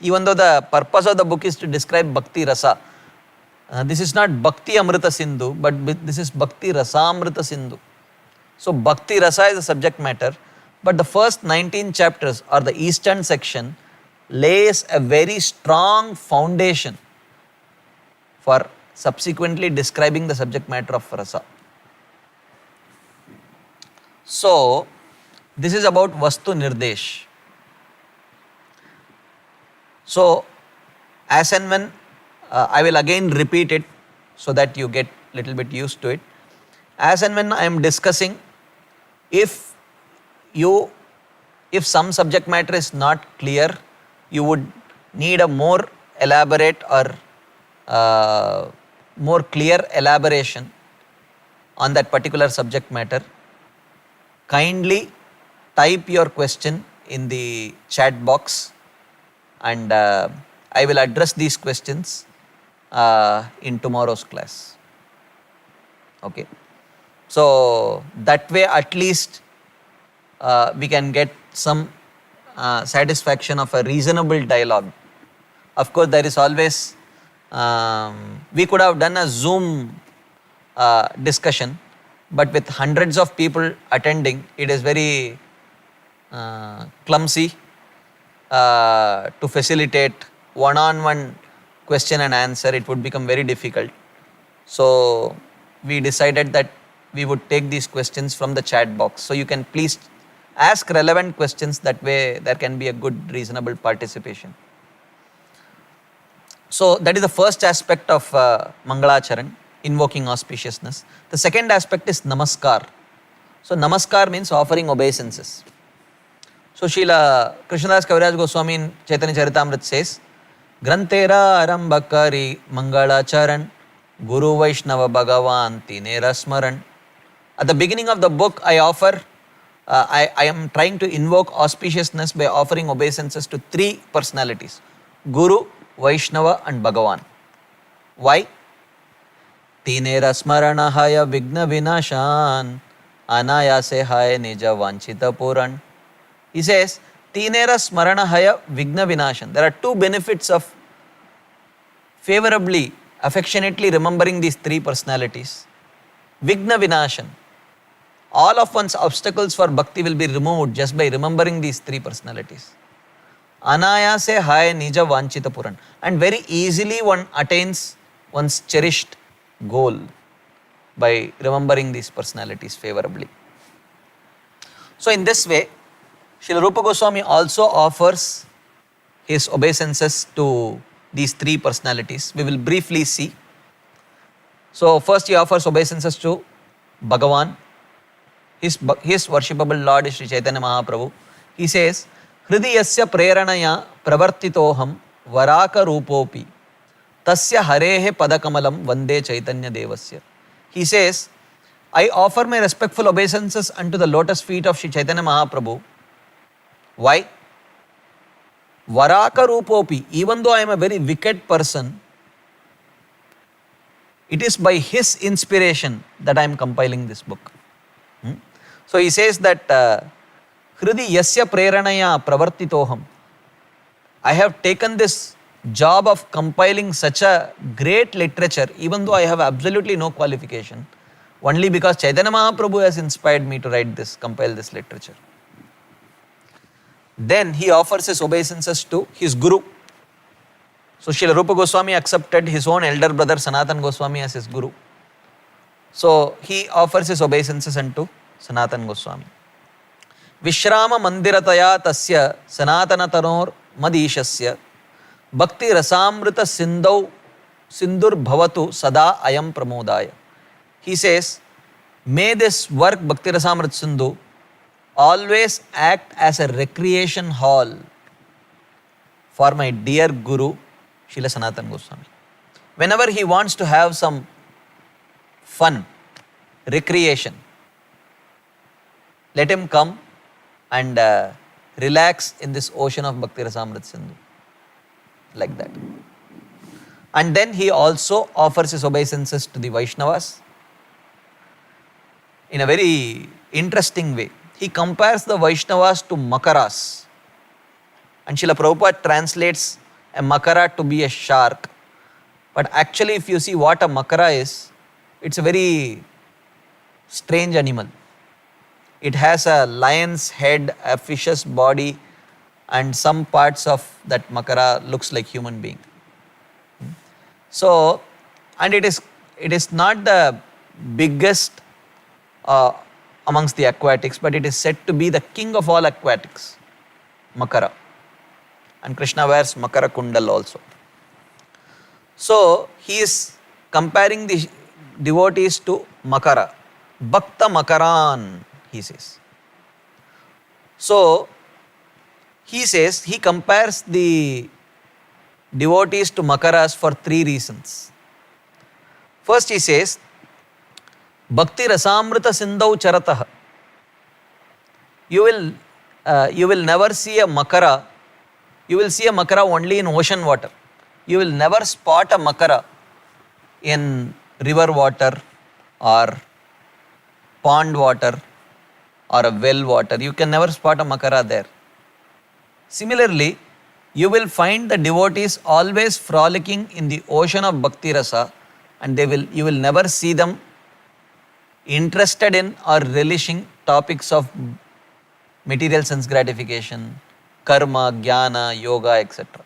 Even though the purpose of the book is to describe Bhakti rasa, this is not Bhakti Amrita Sindhu, but this is Bhakti Rasamrita Sindhu. So Bhakti rasa is the subject matter, but the first 19 chapters, or the eastern section, lays a very strong foundation for subsequently describing the subject matter of rasa. So this is about Vastu Nirdesh. So as and when, I will again repeat it so that you get little bit used to it. As and when I am discussing if if some subject matter is not clear, you would need a more elaborate or more clear elaboration on that particular subject matter. Kindly type your question in the chat box, and I will address these questions in tomorrow's class. Okay. So that way at least we can get some satisfaction of a reasonable dialogue. Of course, there is always, we could have done a Zoom discussion, but with hundreds of people attending, it is very clumsy to facilitate one-on-one question and answer. It would become very difficult. So we decided that we would take these questions from the chat box. So you can please ask relevant questions. That way there can be a good reasonable participation. So that is the first aspect of Mangalacharan, invoking auspiciousness. The second aspect is Namaskar. So Namaskar means offering obeisances. So Srila Krishnadas Kaviraj Goswami in Chaitanya Charitamrita says, Grantera Arambakari Mangalacharan Guru Vaishnava Bhagavan Tinera Smaran. At the beginning of the book, I am trying to invoke auspiciousness by offering obeisances to three personalities: Guru, Vaishnava and Bhagavan. Why? Tinera Smaranahaya Vigna Vinashan Anayase Haya Nija Vanchita Puran. He says, Tinera Smaranahaya Vigna Vinashan. There are two benefits of favorably, affectionately remembering these three personalities. Vigna Vinashan. All of one's obstacles for bhakti will be removed just by remembering these three personalities. Anayase Haya Nija Vanchita Puran. And very easily one attains one's cherished goal by remembering these personalities favorably. So in this way, Srila Rupa Goswami also offers his obeisances to these three personalities. We will briefly see. So first he offers obeisances to Bhagavan. His worshipable Lord is Sri Chaitanya Mahaprabhu. He says, Hridiyasya preranaya pravartitoham varaka rupopi tasya harehe padakamalam vande Chaitanya devasya. He says, I offer my respectful obeisances unto the lotus feet of Sri Chaitanya Mahaprabhu. Why? Varaka rupopi. Even though I am a very wicked person, it is by his inspiration that I am compiling this book. So he says that Hridi yasya preranaya pravartitoham. I have taken this job of compiling such a great literature, even though I have absolutely no qualification, only because Chaitanya Mahaprabhu has inspired me to write this, compile this literature. Then he offers his obeisances to his Guru. So Srila Rupa Goswami accepted his own elder brother Sanatan Goswami as his Guru. So he offers his obeisances unto Sanatan Goswami. Vishrama mandirataya tasya Sanatana tanor madishasya bhakti rasamrita sindur bhavatu sada ayam pramodaya. He says, may this work Bhakti Rasamrita Sindhu always act as a recreation hall for my dear Guru Srila Sanatan Goswami. Whenever he wants to have some fun, recreation, let him come and relax in this ocean of Bhakti Rasamrita Sindhu. Like that. And then he also offers his obeisances to the Vaishnavas in a very interesting way. He compares the Vaishnavas to Makaras. And Srila Prabhupada translates a Makara to be a shark. But actually, if you see what a Makara is, it's a very strange animal. It has a lion's head, a fish's body, and some parts of that Makara looks like human being. So, and it is not the biggest amongst the aquatics, but it is said to be the king of all aquatics, Makara. And Krishna wears Makara Kundal also. So he is comparing the devotees to Makara. Bhakta Makaran, he says. So he says, he compares the devotees to Makaras for three reasons. First he says, Bhakti Rasamrita Sindhau Charatah. You will never see a Makara. You will see a Makara only in ocean water. You will never spot a Makara in river water or pond water or a well water. You can never spot a Makara there. Similarly, you will find the devotees always frolicking in the ocean of Bhakti Rasa, and you will never see them interested in or relishing topics of material sense gratification, karma, jnana, yoga, etc.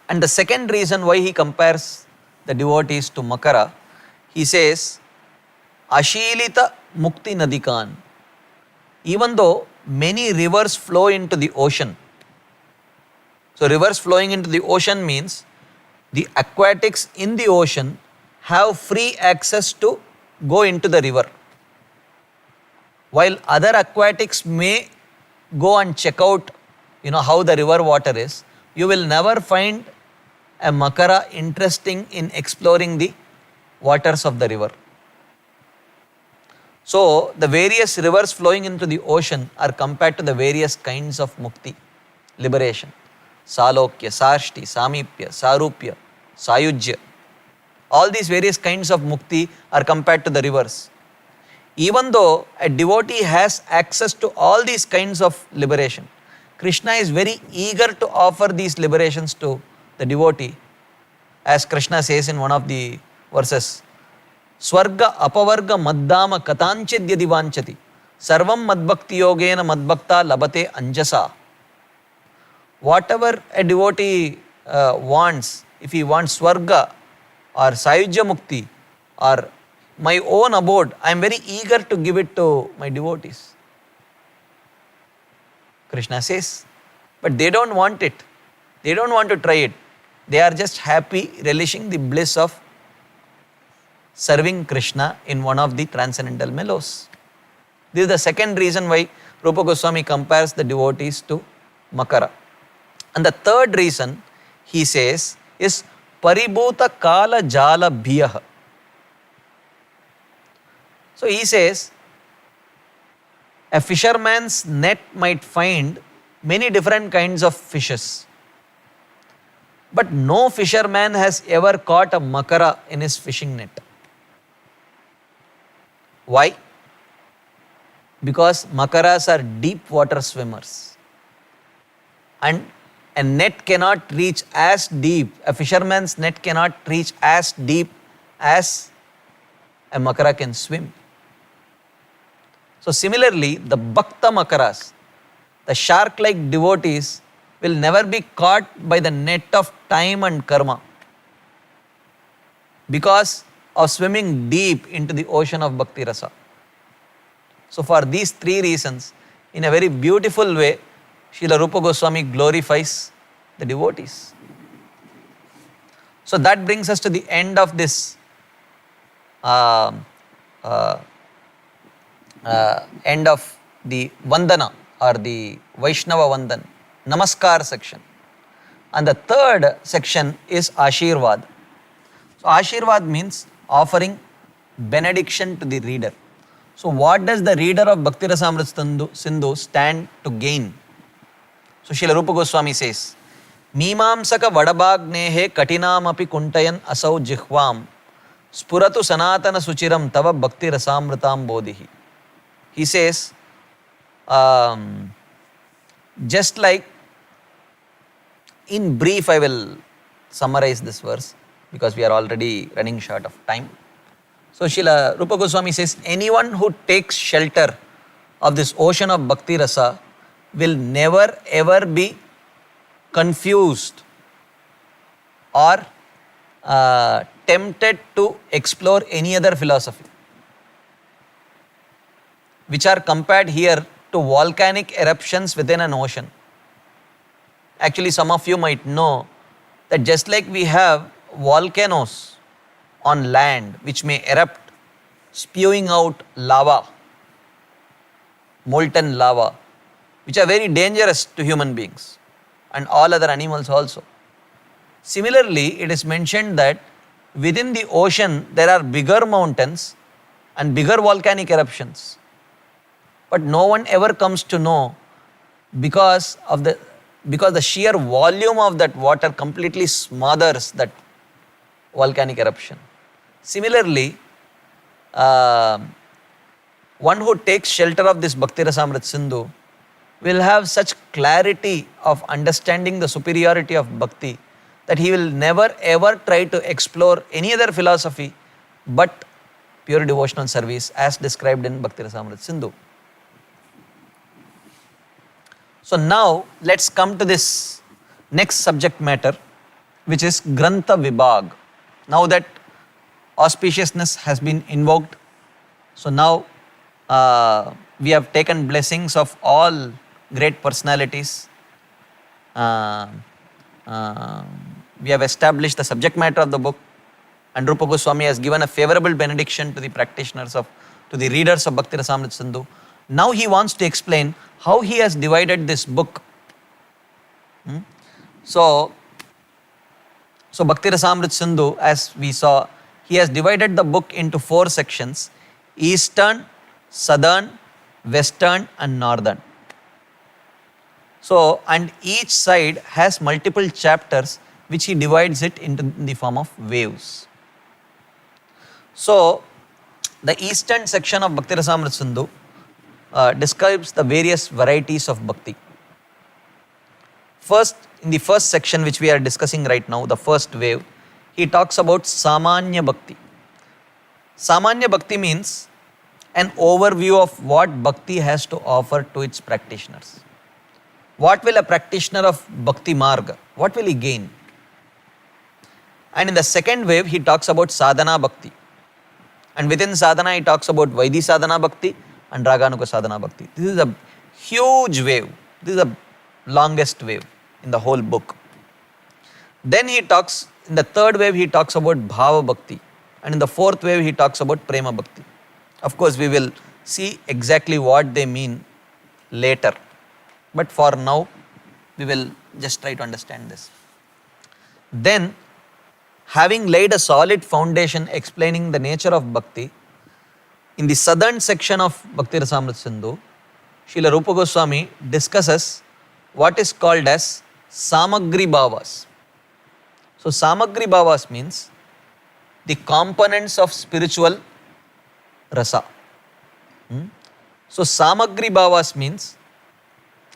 And the second reason why he compares the devotees to Makara, he says, Ashilita Mukti Nadikan. Even though many rivers flow into the ocean, so rivers flowing into the ocean means the aquatics in the ocean have free access to go into the river. While other aquatics may go and check out, how the river water is, you will never find a Makara interesting in exploring the waters of the river. So the various rivers flowing into the ocean are compared to the various kinds of mukti, liberation. Salokya, Sarshti, Samipya, Sarupya, Sayujya. All these various kinds of mukti are compared to the rivers. Even though a devotee has access to all these kinds of liberation, Krishna is very eager to offer these liberations to the devotee. As Krishna says in one of the verses, Swarga apavarga maddama katanchidyadi vanchati sarvam madbhakti yogena madbhakta labate anjasa. Whatever a devotee wants, if he wants Swarga or Sayujya Mukti or my own abode, I am very eager to give it to my devotees. Krishna says, but they don't want it. They don't want to try it. They are just happy relishing the bliss of serving Krishna in one of the transcendental mellows. This is the second reason why Rupa Goswami compares the devotees to Makara. And the third reason he says is Paribhuta Kala Jala Bhiyah. So he says, a fisherman's net might find many different kinds of fishes. But no fisherman has ever caught a Makara in his fishing net. Why? Because Makaras are deep water swimmers. And a net cannot reach as deep, a fisherman's net cannot reach as deep as a Makara can swim. So similarly, the Bhakta Makaras, the shark-like devotees, will never be caught by the net of time and karma because of swimming deep into the ocean of Bhakti Rasa. So for these three reasons, in a very beautiful way, Srila Rupa Goswami glorifies the devotees. So that brings us to the end of this end of the Vandana or the Vaishnava Vandan, Namaskar section. And the third section is Ashirvad. So Ashirvad means offering benediction to the reader. So what does the reader of Bhakti Rasamrita Sindhu stand to gain? So Srila Rupa Goswami says, Mimamsaka vadabagnehe katinam api kuntayan asau jihvam spuratu sanatana suchiram tava Bhakti Rasamritam bodhihi. He says, just like, in brief I will summarize this verse because we are already running short of time. So Srila Rupa Goswami says, anyone who takes shelter of this ocean of Bhakti Rasa will never ever be confused or tempted to explore any other philosophy, which are compared here to volcanic eruptions within an ocean. Actually, some of you might know that just like we have volcanoes on land which may erupt, spewing out lava, molten lava, which are very dangerous to human beings and all other animals also. Similarly, it is mentioned that within the ocean there are bigger mountains and bigger volcanic eruptions. But no one ever comes to know because the sheer volume of that water completely smothers that volcanic eruption. Similarly, one who takes shelter of this Bhakti Rasamrita Sindhu will have such clarity of understanding the superiority of bhakti that he will never ever try to explore any other philosophy but pure devotional service as described in Bhakti Rasamrita Sindhu. So now let's come to this next subject matter, which is Grantha Vibhag. Now that auspiciousness has been invoked, so now we have taken blessings of all great personalities. We have established the subject matter of the book, and Rupa Goswami has given a favorable benediction to the practitioners to the readers of Bhakti Rasamrita Sindhu. Now he wants to explain how he has divided this book. So Bhakti Rasamrita Sindhu, as we saw, he has divided the book into 4 sections: Eastern, Southern, Western and Northern. So, and each side has multiple chapters which he divides it into the form of waves. So, the Eastern section of Bhakti Rasamrita Sindhu describes the various varieties of bhakti. First, in the first section which we are discussing right now, the first wave, he talks about Samanya Bhakti. Samanya Bhakti means an overview of what bhakti has to offer to its practitioners. What will a practitioner of Bhakti Marga, what will he gain? And in the second wave, he talks about Sadhana Bhakti. And within Sadhana, he talks about Vaidhi Sadhana Bhakti and Raganuga Sadhana Bhakti. This is a huge wave. This is the longest wave in the whole book. Then he talks, in the third wave, he talks about Bhava Bhakti. And in the fourth wave, he talks about Prema Bhakti. Of course, we will see exactly what they mean later. But for now, we will just try to understand this. Then, having laid a solid foundation explaining the nature of bhakti, in the southern section of Bhakti Rasamrita Sindhu, Srila Rupa Goswami discusses what is called as Samagri Bhavas. So, Samagri Bhavas means the components of spiritual rasa. So, Samagri Bhavas means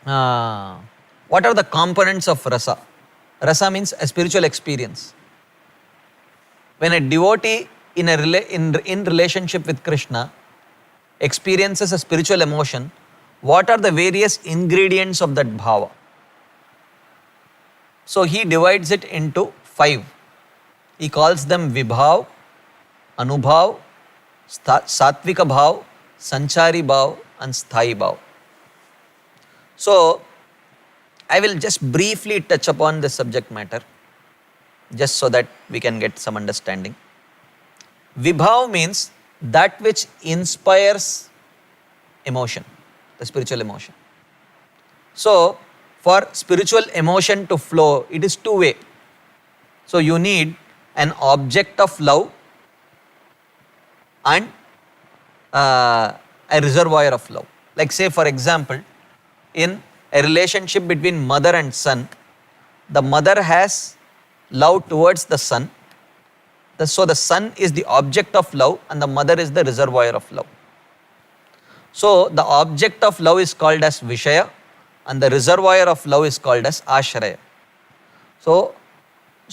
what are the components of rasa? Rasa means a spiritual experience. When a devotee in relationship with Krishna experiences a spiritual emotion, what are the various ingredients of that bhava? So he divides it into 5. He calls them Vibhav, Anubhav, Satvika Bhav, Sanchari Bhav and Sthayi Bhav. So I will just briefly touch upon this subject matter just so that we can get some understanding. Vibhav means that which inspires emotion, the spiritual emotion. So for spiritual emotion to flow, it is 2-way. So you need an object of love and a reservoir of love. Like say for example, in a relationship between mother and son, the mother has love towards the son. So the son is the object of love and the mother is the reservoir of love. So the object of love is called as Vishaya and the reservoir of love is called as Ashraya. So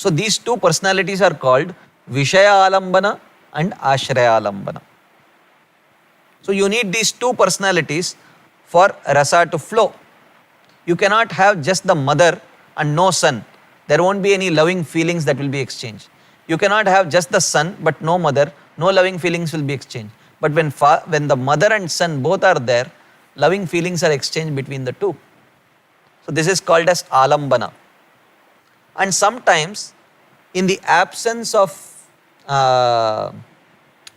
these two personalities are called Vishaya Alambana and Ashraya Alambana. So you need these two personalities for rasa to flow. You cannot have just the mother and no son. There won't be any loving feelings that will be exchanged. You cannot have just the son but no mother, no loving feelings will be exchanged. But when the mother and son both are there, loving feelings are exchanged between the two. So this is called as alambana. And sometimes in the absence of the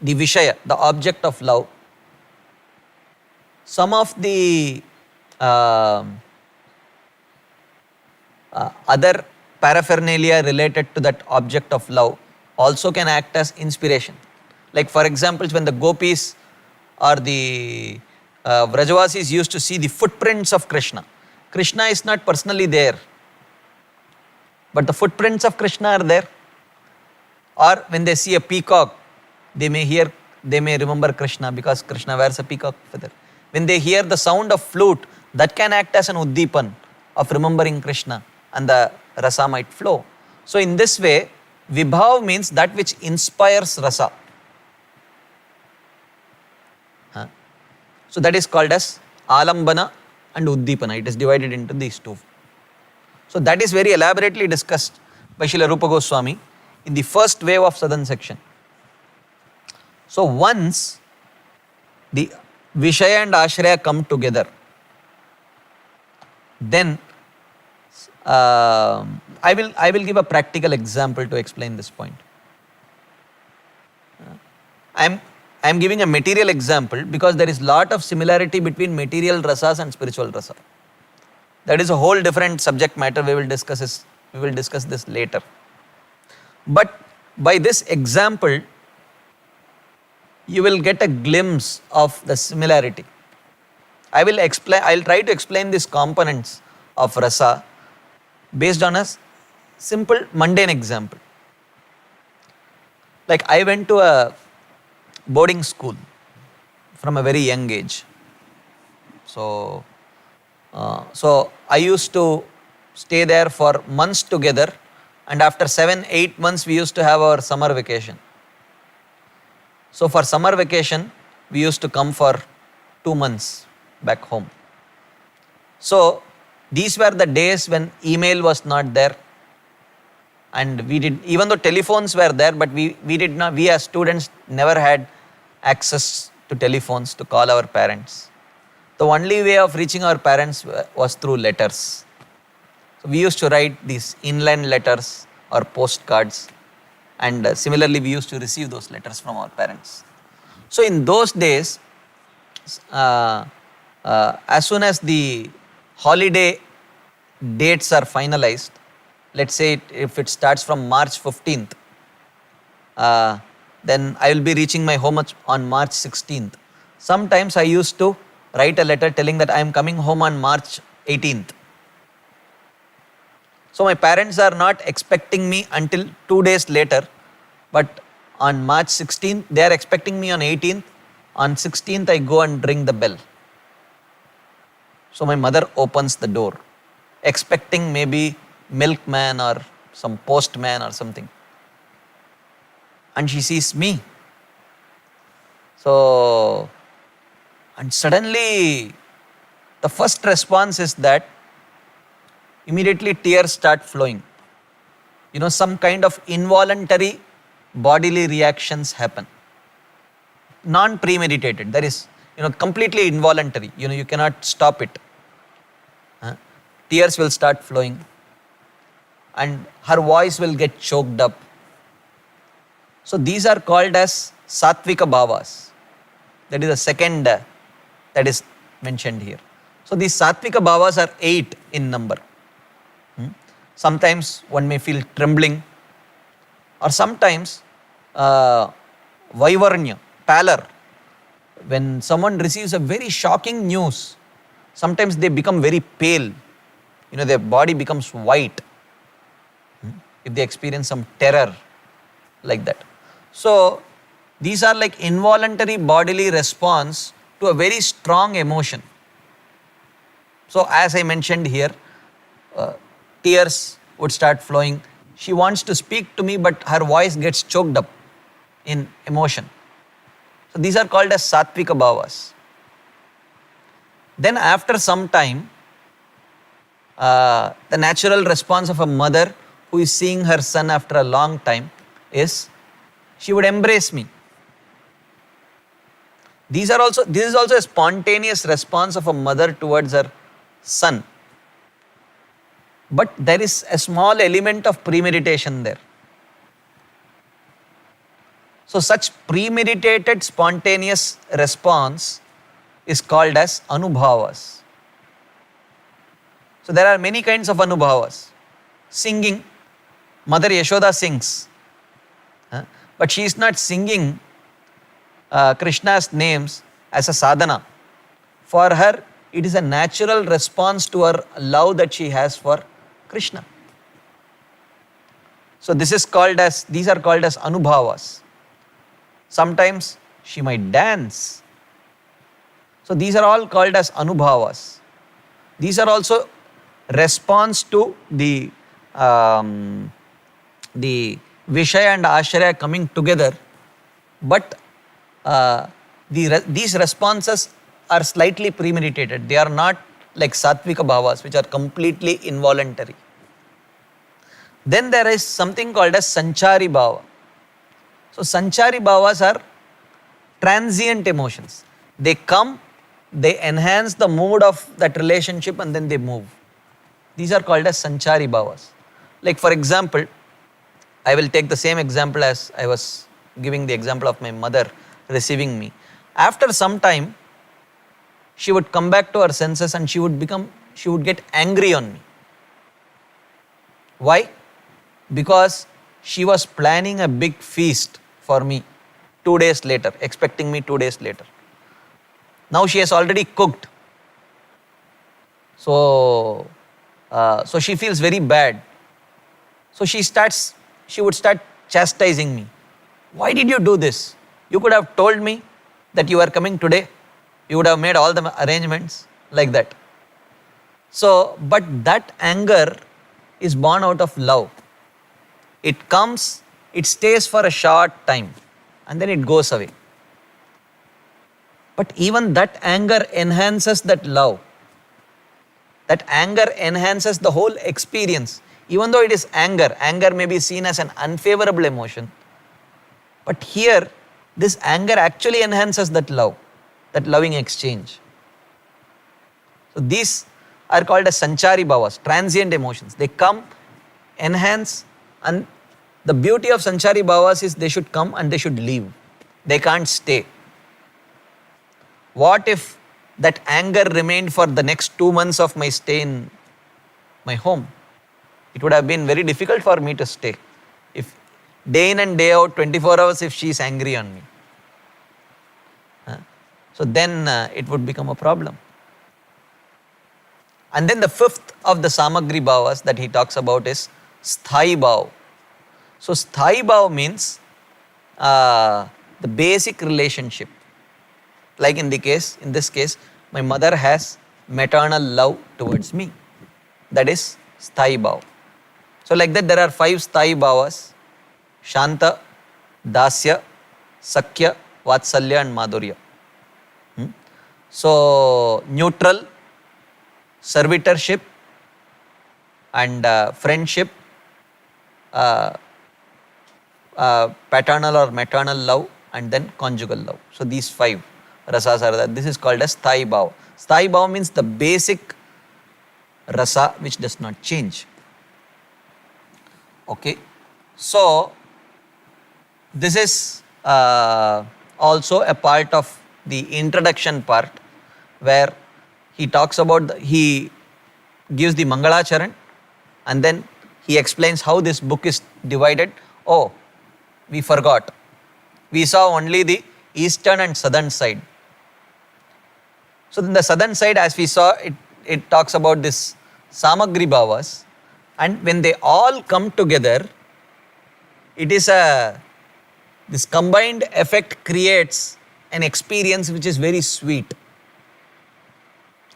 Vishaya, the object of love, some of the other paraphernalia related to that object of love also can act as inspiration. Like for example, when the gopis or the Vrajavasis used to see the footprints of Krishna. Krishna is not personally there, but the footprints of Krishna are there. Or when they see a peacock, they may remember Krishna because Krishna wears a peacock feather. When they hear the sound of flute, that can act as an uddipan of remembering Krishna, and the rasa might flow. So in this way, vibhav means that which inspires rasa. So that is called as alambana and uddipana. It is divided into these two. So that is very elaborately discussed by Srila Rupa Goswami in the first wave of southern section. So once the Vishaya and Ashraya come together, then I will give a practical example to explain this point. I am giving a material example because there is lot of similarity between material rasas and spiritual rasa. That is a whole different subject matter. We will discuss this later. But by this example, you will get a glimpse of the similarity. I will try to explain these components of rasa based on a simple mundane example. Like I went to a boarding school from a very young age. So I used to stay there for months together, and after 7-8 months we used to have our summer vacation. So for summer vacation, we used to come for 2 months back home. So these were the days when email was not there, and even though telephones were there, but we as students never had access to telephones to call our parents. The only way of reaching our parents was through letters. So we used to write these inland letters or postcards, and similarly we used to receive those letters from our parents. So in those days, as soon as the holiday dates are finalized, let's say if it starts from March 15th, then I will be reaching my home on March 16th. Sometimes I used to write a letter telling that I am coming home on March 18th. So my parents are not expecting me until 2 days later, but on March 16th, they are expecting me on 18th. On 16th, I go and ring the bell. So my mother opens the door, expecting maybe milkman or some postman or something. And she sees me. So, and suddenly the first response is that immediately tears start flowing. Some kind of involuntary bodily reactions happen. Non-premeditated, that is, completely involuntary. You cannot stop it. Tears will start flowing, and her voice will get choked up. So these are called as sattvika bhavas. That is the second that is mentioned here. So these sattvika bhavas are 8 in number. Sometimes one may feel trembling, or sometimes vaivarnya, pallor. When someone receives a very shocking news, sometimes they become very pale. Their body becomes white if they experience some terror like that. So these are like involuntary bodily response to a very strong emotion. So as I mentioned here, tears would start flowing. She wants to speak to me, but her voice gets choked up in emotion. So these are called as sattvika bhavas. Then after some time, the natural response of a mother who is seeing her son after a long time is she would embrace me. This is also a spontaneous response of a mother towards her son. But there is a small element of premeditation there. So such premeditated spontaneous response is called as Anubhavas. So there are many kinds of Anubhavas. Singing, Mother Yashoda sings, but she is not singing Krishna's names as a sadhana. For her, it is a natural response to her love that she has for Krishna. So these are called as Anubhavas. Sometimes she might dance. So these are all called as Anubhavas. These are also response to the Vishaya and Ashraya coming together, but these responses are slightly premeditated. They are not like Sattvika Bhavas, which are completely involuntary. Then there is something called as Sanchari Bhava. So Sanchari Bhavas are transient emotions. They come, they enhance the mood of that relationship, and then they move. These are called as Sanchari Bhavas. Like for example, I will take the same example as I was giving the example of my mother receiving me. After some time, she would come back to her senses and she would get angry on me. Why? Because she was planning a big feast for me 2 days later, expecting me 2 days later. Now she has already cooked. So she feels very bad. So she would start chastising me. Why did you do this? You could have told me that you are coming today. You would have made all the arrangements like that. So, but that anger is born out of love. It comes, it stays for a short time, and then it goes away. But even that anger enhances that love. That anger enhances the whole experience. Even though it is anger may be seen as an unfavorable emotion. But here, this anger actually enhances that love, that loving exchange. So these are called as Sanchari Bhavas, transient emotions. They come, enhance, and the beauty of Sanchari Bhavas is they should come and they should leave. They can't stay. What if that anger remained for the next 2 months of my stay in my home? It would have been very difficult for me to stay. If day in and day out, 24 hours, if she is angry on me. So then it would become a problem. And then the fifth of the Samagri Bhavas that he talks about is Sthai Bhav. So Sthai Bhav means the basic relationship. Like in this case, my mother has maternal love towards me. That is Sthai Bhav. So like that there are 5 Sthai Bhavas: Shanta, Dasya, Sakhya, Vatsalya and Madhurya. So neutral, servitorship and friendship, paternal or maternal love, and then conjugal love. So these 5 rasas are there. This is called as Sthai Bhav. Sthai Bhav means the basic rasa which does not change. Okay. So this is also a part of the introduction part where he talks about, he gives the Mangalacharan and then he explains how this book is divided. Oh, we forgot. We saw only the eastern and southern side. So in the southern side, as we saw, it talks about this Samagri Bhavas, and when they all come together, it is this combined effect creates an experience which is very sweet.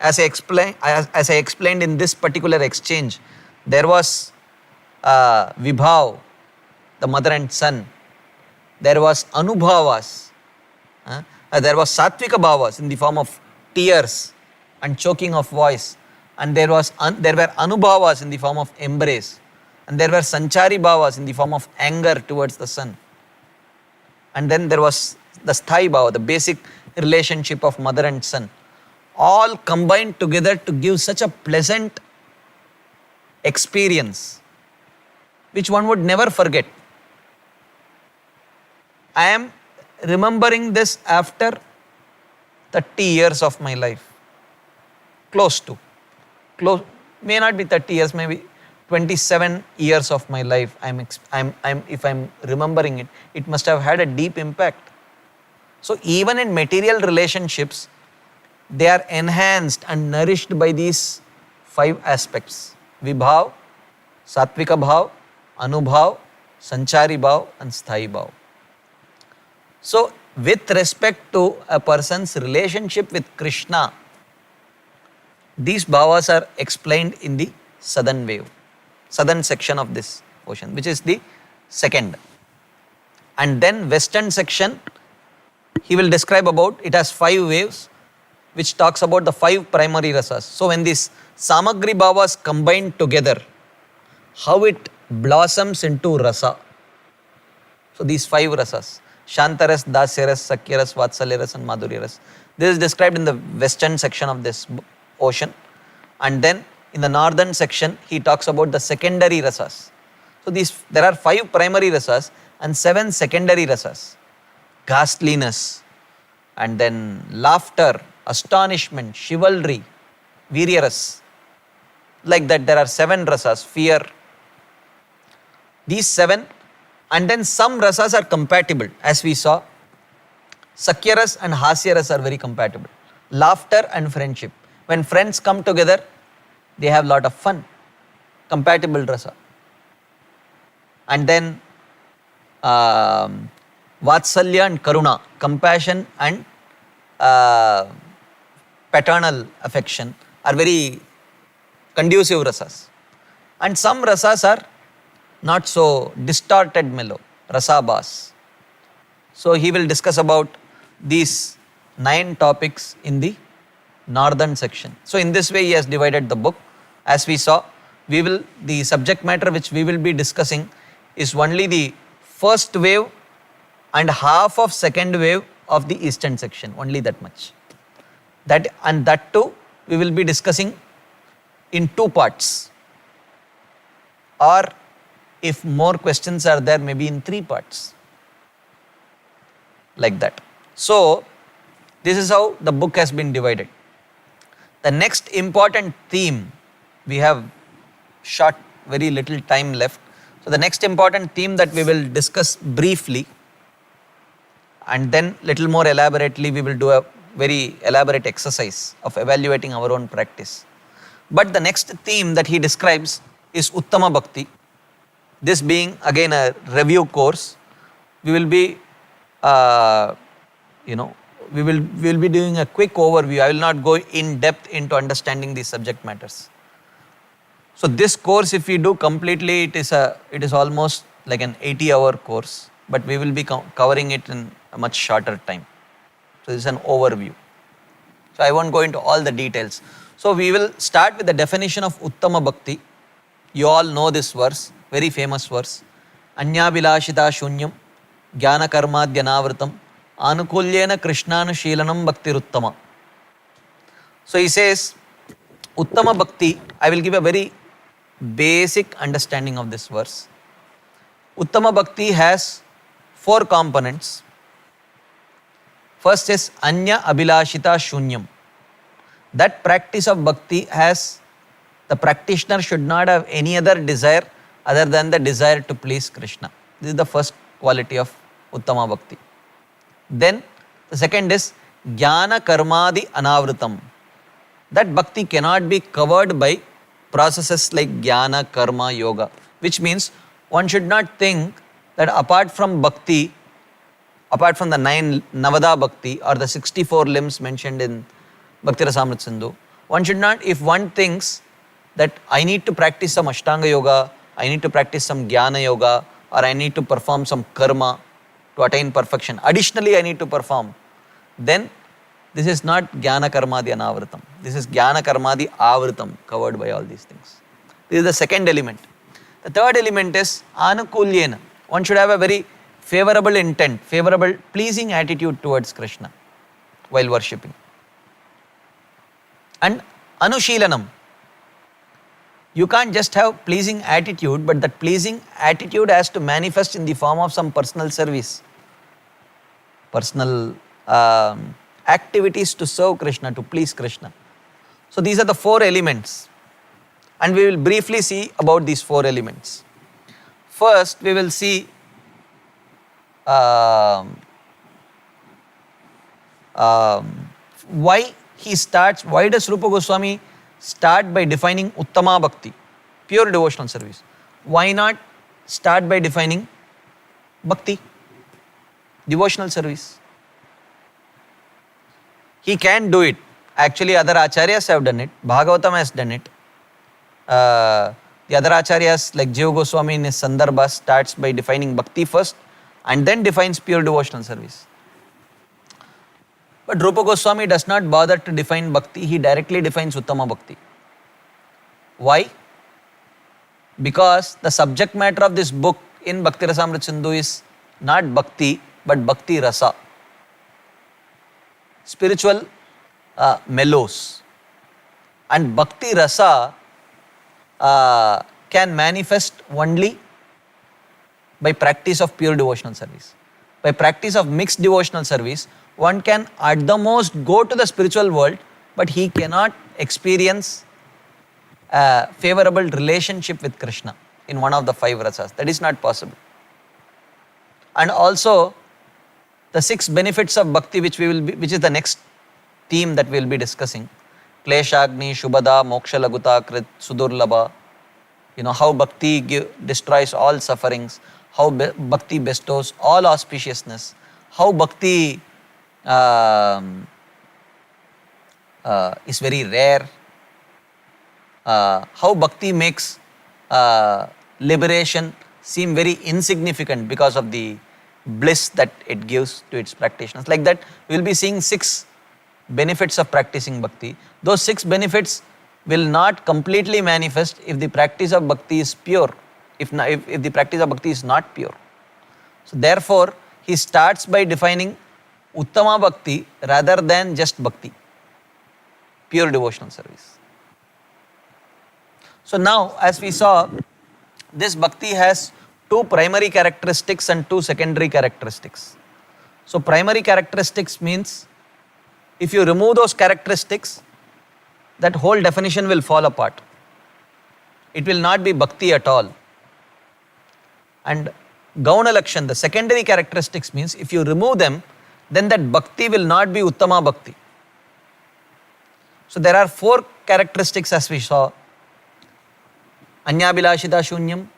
As I explained in this particular exchange, there was Vibhav, the mother and son. There was Anubhavas. There was Sattvika Bhavas in the form of tears and choking of voice. And there were Anubhavas in the form of embrace. And there were Sanchari Bhavas in the form of anger towards the son. And then there was the Sthai Bhava, the basic relationship of mother and son. All combined together to give such a pleasant experience, which one would never forget. I am remembering this after 30 years of my life, close to, may not be 30 years, maybe 27 years of my life, if I'm remembering it, it must have had a deep impact. So even in material relationships, they are enhanced and nourished by these 5 aspects: Vibhav, Satvika Bhav, Anubhav, Sanchari Bhav and Sthayi Bhav. So with respect to a person's relationship with Krishna, these bhavas are explained in the southern section of this ocean, which is the second. And then western section, he will describe about, it has 5 waves, which talks about the 5 primary rasas. So when these Samagri bhavas combined together, how it blossoms into rasa. So these 5 rasas, Shantaras, Dasyaras, Sakyaras, Vatsalyaras and Madhuryaras. This is described in the western section of this ocean. And then in the northern section, he talks about the secondary rasas. So there are 5 primary rasas and 7 secondary rasas. Ghastliness, and then laughter, astonishment, chivalry, viryaras. Like that, there are 7 rasas, fear. These 7, and then some rasas are compatible, as we saw. Sakyaras and Hasyaras are very compatible. Laughter and friendship. When friends come together, they have a lot of fun. Compatible rasa. And then Vatsalya and Karuna, compassion and paternal affection are very conducive rasas. And some rasas are not so distorted mellow, rasabhas. So he will discuss about these 9 topics in the northern section. So in this way he has divided the book. As we saw, the subject matter which we will be discussing is only the first wave and half of second wave of the eastern section, only that much. That too we will be discussing in 2 parts, or if more questions are there, maybe in 3 parts, like that. So this is how the book has been divided. The next important theme, we have very little time left. So the next important theme that we will discuss briefly, and then little more elaborately we will do a very elaborate exercise of evaluating our own practice. But the next theme that he describes is Uttama Bhakti. This being again a review course, we will be we will be doing a quick overview. I will not go in depth into understanding these subject matters. So this course, if we do completely, it is almost like an 80-hour course, but we will be covering it in a much shorter time. So this is an overview. So I won't go into all the details. So we will start with the definition of Uttama Bhakti. You all know this verse, very famous verse. Anyabhilashita shunyam, jnana karmadhyanavritam, anukulyena krishnanushilanam bhaktiruttama. So he says, Uttama Bhakti, I will give a very basic understanding of this verse. Uttama Bhakti has 4 components. First is Anya Abhilashita Shunyam. That practice of bhakti has, the practitioner should not have any other desire other than the desire to please Krishna. This is the first quality of Uttama Bhakti. Then the second is Jnana Karmadi Anavritam. That bhakti cannot be covered by processes like Jnana, Karma, Yoga, which means one should not think that apart from bhakti, apart from the 9 Navada Bhakti or the 64 limbs mentioned in Bhakti Rasamrita Sindhu, one should not, if one thinks that I need to practice some Ashtanga Yoga, I need to practice some Jnana Yoga, or I need to perform some Karma to attain perfection, additionally I need to perform, then this is not Jnana Karmadi Anavritam. This is Jnana Karmadi Avritam, covered by all these things. This is the second element. The third element is Anukulyena. One should have a very favorable intent, favorable, pleasing attitude towards Krishna while worshipping. And Anushilanam. You can't just have pleasing attitude, but that pleasing attitude has to manifest in the form of some personal service, personal activities to serve Krishna, to please Krishna. So these are the 4 elements, and we will briefly see about these 4 elements. First, we will see why does Rupa Goswami start by defining Uttama Bhakti, pure devotional service? Why not start by defining Bhakti, devotional service? He can do it. Actually, other acharyas have done it. Bhagavatam has done it. The other acharyas like Jiva Goswami in his Sandarbha starts by defining Bhakti first and then defines pure devotional service. But Rupa Goswami does not bother to define Bhakti, he directly defines Uttama Bhakti. Why? Because the subject matter of this book in Bhakti Rasamrita Sindhu is not Bhakti but Bhakti Rasa. Spiritual mellows. And Bhakti Rasa can manifest only by practice of pure devotional service. By practice of mixed devotional service, one can at the most go to the spiritual world, but he cannot experience a favorable relationship with Krishna in one of the 5 rasas. That is not possible. And also, the 6 benefits of bhakti, which is the next theme that we will be discussing. Kleshagni, Shubhada, Moksha Laguta, Krit, Sudurlabha. How bhakti destroys all sufferings, how bhakti bestows all auspiciousness, how bhakti is very rare, how bhakti makes liberation seem very insignificant because of the bliss that it gives to its practitioners. Like that, we will be seeing 6 benefits of practicing bhakti. Those 6 benefits will not completely manifest if the practice of bhakti is pure, if the practice of bhakti is not pure. So therefore, he starts by defining Uttama Bhakti rather than just bhakti, pure devotional service. So now, as we saw, this bhakti has 2 primary characteristics and 2 secondary characteristics. So primary characteristics means if you remove those characteristics, that whole definition will fall apart. It will not be bhakti at all. And Gauna Lakshan, the secondary characteristics means if you remove them, then that bhakti will not be Uttama Bhakti. So there are 4 characteristics as we saw. Anyabhilashita Shunyam,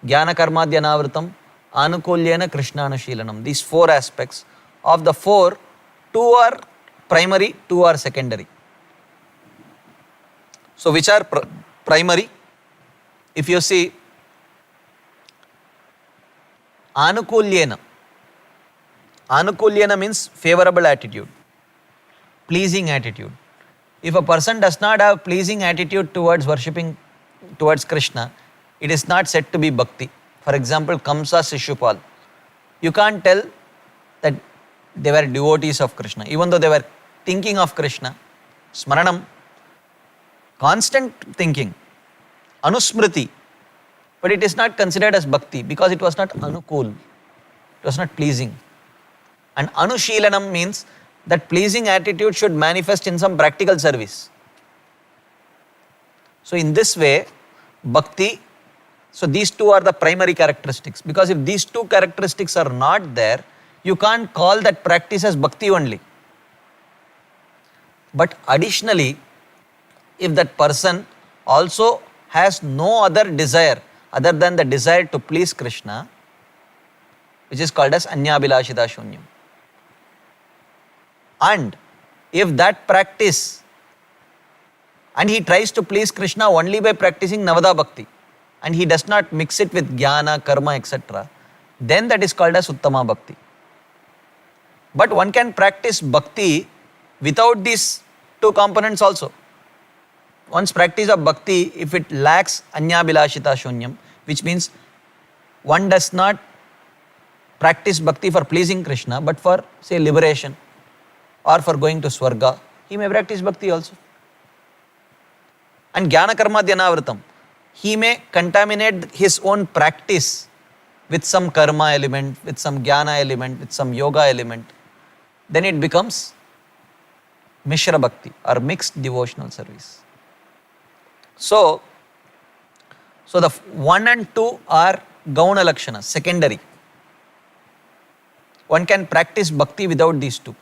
Jnana Karmadhyanavritam, Anukulyena Krishnanushilanam. These 4 aspects. Of the 4, 2 are primary, 2 are secondary. So which are primary? If you see, Anukulyena. Anukulyena means favorable attitude, pleasing attitude. If a person does not have pleasing attitude towards worshipping, towards Krishna, it is not said to be bhakti. For example, Kamsa, Shishupal. You can't tell that they were devotees of Krishna, even though they were thinking of Krishna. Smaranam, constant thinking, Anusmriti, but it is not considered as bhakti because it was not anukul, it was not pleasing. And Anushilanam means that pleasing attitude should manifest in some practical service. So in this way, bhakti, so these 2 are the primary characteristics, because if these 2 characteristics are not there, you can't call that practice as bhakti only. But additionally, if that person also has no other desire other than the desire to please Krishna, which is called as Anyabhilashita Shunyam. And if that practice, and he tries to please Krishna only by practicing Navada Bhakti, and he does not mix it with Jnana, Karma, etc., then that is called as Uttama Bhakti. But one can practice Bhakti without these 2 components also. One's practice of Bhakti, if it lacks Anyabhilashita Shunyam, which means one does not practice Bhakti for pleasing Krishna, but for, say, liberation or for going to Swarga, he may practice Bhakti also. And Jnana Karma Dhyanavritam, he may contaminate his own practice with some karma element, with some jnana element, with some yoga element. Then it becomes Mishra Bhakti or mixed devotional service. So the 1 and 2 are Gauna Lakshana, secondary. One can practice bhakti without these two.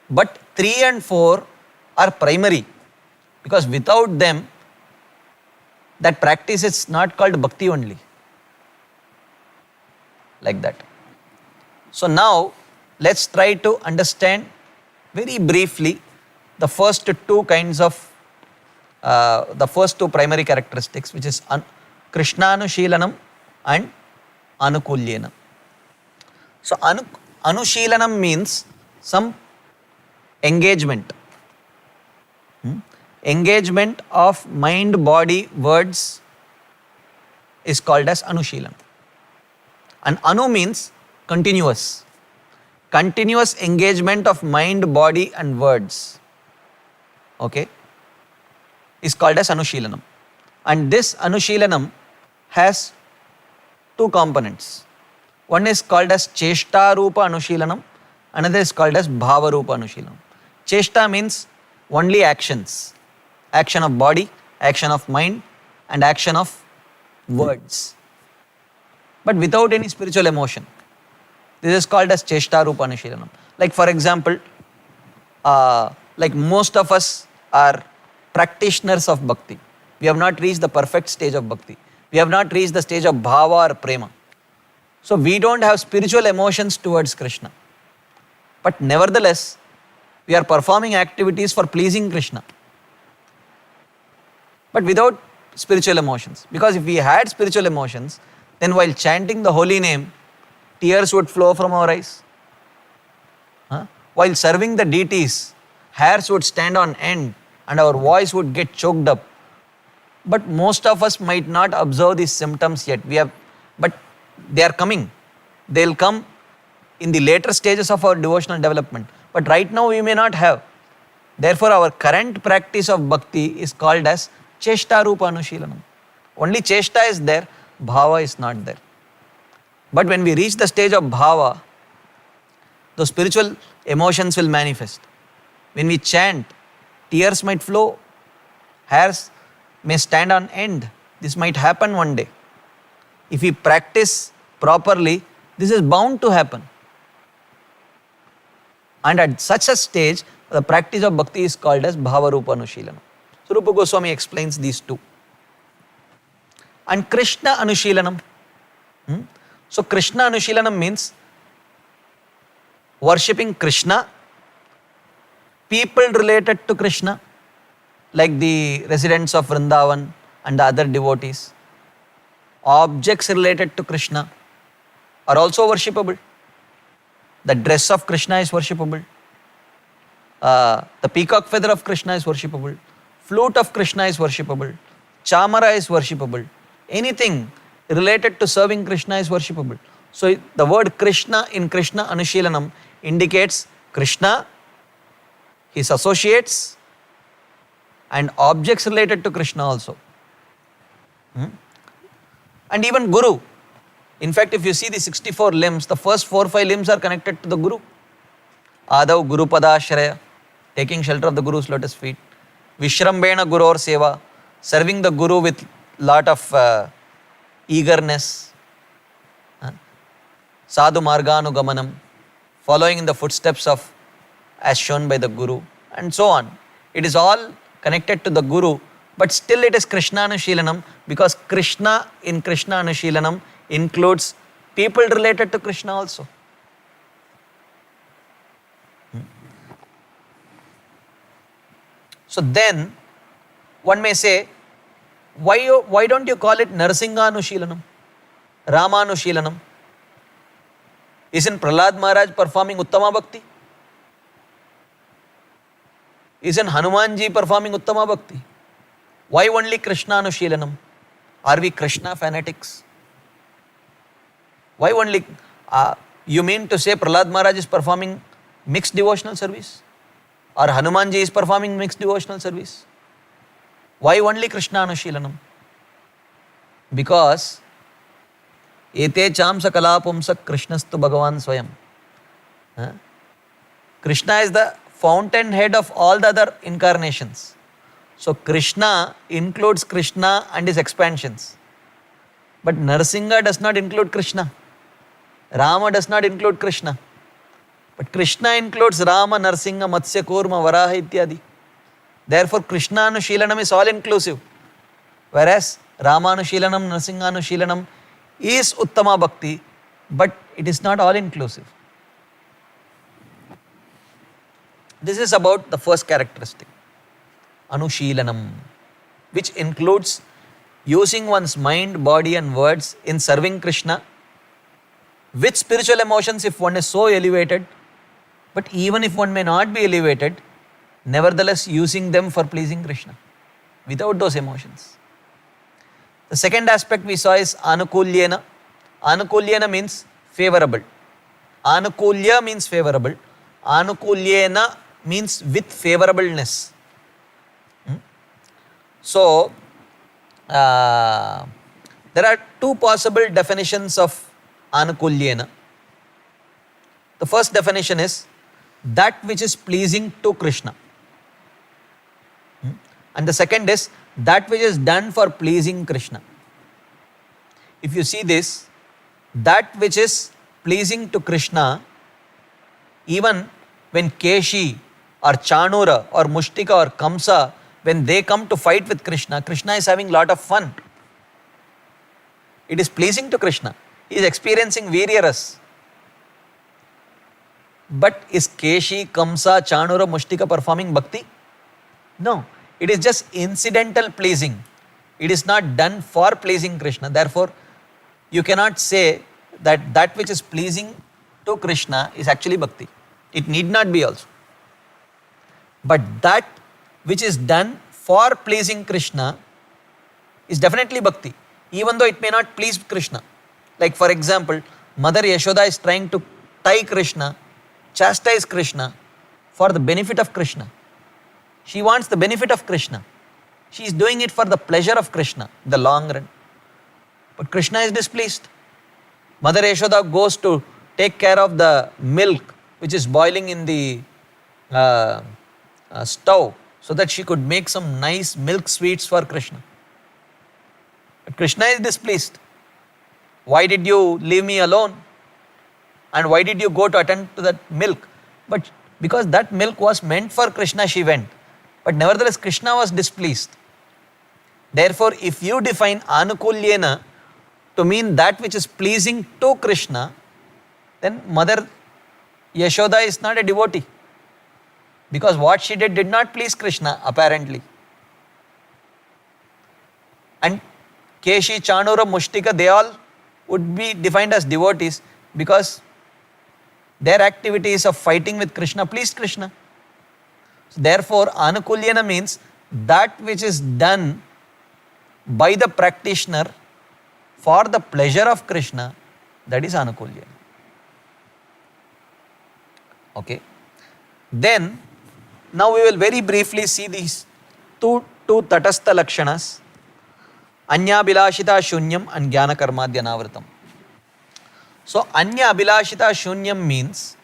But 3 and 4 are primary, because without them, that practice is not called bhakti only. Like that. So now, let's try to understand very briefly the first two kinds of, the first two primary characteristics, which is Krishnanushilanam and Anukulyanam. So Anushilanam means some engagement. Engagement of mind, body, words is called as Anushilanam. And Anu means continuous. Continuous engagement of mind, body and words, okay, is called as Anushilanam. And this Anushilanam has two components. One is called as Cheshta Rupa Anushilanam, another is called as Bhava Rupa Anushilanam. Cheshta means only actions. Action of body, action of mind and action of words, but without any spiritual emotion. This is called as Cheshta Rupa Anushilanam. Like for example, like most of us are practitioners of bhakti. We have not reached the perfect stage of bhakti. We have not reached the stage of bhava or prema. So we don't have spiritual emotions towards Krishna. But nevertheless, we are performing activities for pleasing Krishna, but without spiritual emotions. Because if we had spiritual emotions, then while chanting the holy name, tears would flow from our eyes. While serving the deities, hairs would stand on end and our voice would get choked up. But most of us might not observe these symptoms yet. But they are coming. They'll come in the later stages of our devotional development. But right now we may not have. Therefore, our current practice of bhakti is called as Cheshta Rupa Anushilanam. Only Cheshta is there, Bhava is not there. But when we reach the stage of Bhava, the spiritual emotions will manifest. When we chant, tears might flow, hairs may stand on end. This might happen one day. If we practice properly, this is bound to happen. And at such a stage, the practice of bhakti is called as Bhava Rupa Anushilanam. So Rupa Goswami explains these two. And Krishna Anushilanam. So Krishna Anushilanam means worshipping Krishna, people related to Krishna, like the residents of Vrindavan and the other devotees. Objects related to Krishna are also worshipable. The dress of Krishna is worshipable. The peacock feather of Krishna is worshipable. Flute of Krishna is worshipable. Chamara is worshipable. Anything related to serving Krishna is worshipable. So the word Krishna in Krishna Anushilanam indicates Krishna, his associates and objects related to Krishna also. And even Guru. In fact, if you see the 64 limbs, the first 4-5 limbs are connected to the Guru. Adav Guru Padashraya, taking shelter of the Guru's lotus feet. Vishrambena Guru or Seva, serving the Guru with lot of eagerness. Sadhu Marganu Gamanam, following in the footsteps of as shown by the Guru, and so on. It is all connected to the Guru, but still it is Krishna Anushilanam, because Krishna in Krishna Anushilanam includes people related to Krishna also. So then one may say, why don't you call it Narsingha Anushilanam, Rama Anushilanam? Isn't Prahlad Maharaj performing Uttama Bhakti? Isn't Hanumanji performing Uttama Bhakti? Why only Krishna Anushilanam? Are we Krishna fanatics? Why only? You mean to say Prahlad Maharaj is performing mixed devotional service? Or Hanumanji is performing mixed devotional service? Why only Krishna Anushilanam? Because Ete chamsa kalapumsa Krishnastu Bhagavan Swayam. Krishna is the fountainhead of all the other incarnations. So Krishna includes Krishna and his expansions. But Narasingha does not include Krishna. Rama does not include Krishna. But Krishna includes Rama, Narasingha, Matsya, Kurma, Varaha, ityadi. Therefore, Krishna Anushilanam is all inclusive. Whereas Rama Anushilanam, Narasingha Anushilanam is Uttama Bhakti, but it is not all inclusive. This is about the first characteristic, Anushilanam, which includes using one's mind, body and words in serving Krishna with spiritual emotions if one is so elevated, but even if one may not be elevated, nevertheless using them for pleasing Krishna without those emotions. The second aspect we saw is Anukulyena. Anukulyena means favorable. Anukulya means favorable. Anukulyena means with favorableness. So, there are two possible definitions of Anukulyena. The first definition is that which is pleasing to Krishna. And the second is that which is done for pleasing Krishna. If you see this, that which is pleasing to Krishna, even when Keshi or Chanura or Mushtika or Kamsa, when they come to fight with Krishna, Krishna is having lot of fun. It is pleasing to Krishna. He is experiencing Viryaras. But is Keshi, Kamsa, Chanura, Mushtika performing bhakti? No. It is just incidental pleasing. It is not done for pleasing Krishna. Therefore, you cannot say that that which is pleasing to Krishna is actually bhakti. It need not be also. But that which is done for pleasing Krishna is definitely bhakti, even though it may not please Krishna. Like for example, Mother Yashoda is trying to tie Krishna, chastise Krishna for the benefit of Krishna. She wants the benefit of Krishna. She is doing it for the pleasure of Krishna in the long run. But Krishna is displeased. Mother Yashoda goes to take care of the milk which is boiling in the stove so that she could make some nice milk sweets for Krishna. But Krishna is displeased. Why did you leave me alone? And why did you go to attend to that milk? But because that milk was meant for Krishna, she went. But nevertheless, Krishna was displeased. Therefore, if you define Anukulyena to mean that which is pleasing to Krishna, then Mother Yashoda is not a devotee. Because what she did not please Krishna, apparently. And Keshi, Chanura, Mushtika, they all would be defined as devotees because their activities of fighting with Krishna pleased Krishna. So therefore, Anukulyena means that which is done by the practitioner for the pleasure of Krishna, that is Anukulyena. Okay. Then, now we will very briefly see these two Tatastha Lakshanas, Anya Abhilashita Shunyam and Jnana Karmadhya Navritam. So, Anya Abhilashita Shunyam means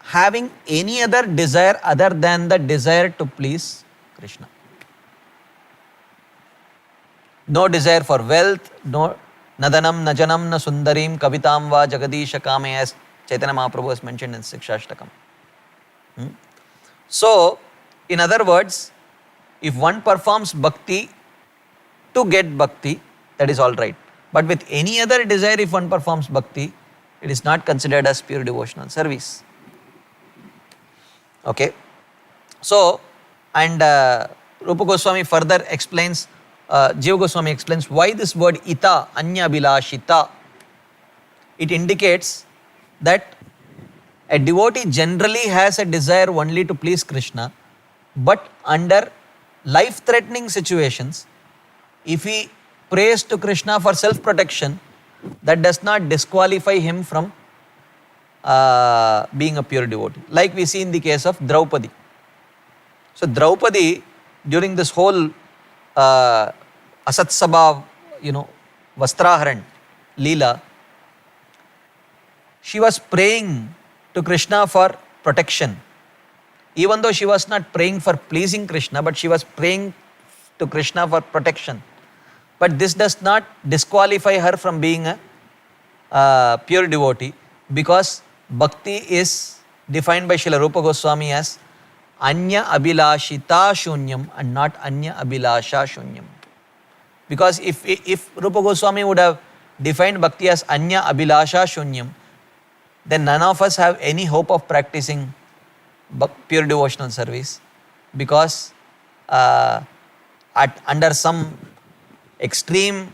having any other desire other than the desire to please Krishna. No desire for wealth, no Nadanam, Najanam, Na Sundarim, Kavitam Va, Jagadisha Kame, as Chaitanya Mahaprabhu has mentioned in Sikshashtakam. So, in other words, if one performs bhakti to get bhakti, that is all right. But with any other desire, if one performs bhakti, it is not considered as pure devotional service. Okay. So, and Rupa Goswami further explains, Jiva Goswami explains why this word ita, anya bilashita. It indicates that a devotee generally has a desire only to please Krishna, but under life-threatening situations, if he prays to Krishna for self-protection, that does not disqualify him from being a pure devotee. Like we see in the case of Draupadi. So Draupadi, during this whole Asatsabha, Vastraharan, Leela, she was praying to Krishna for protection. Even though she was not praying for pleasing Krishna, but she was praying to Krishna for protection. But this does not disqualify her from being a pure devotee, because bhakti is defined by Srila Rupa Goswami as Anya Abhilashita Shunyam and not Anya Abhilasha Shunyam. Because if Rupa Goswami would have defined bhakti as Anya Abhilasha Shunyam, then none of us have any hope of practicing pure devotional service, because under some extreme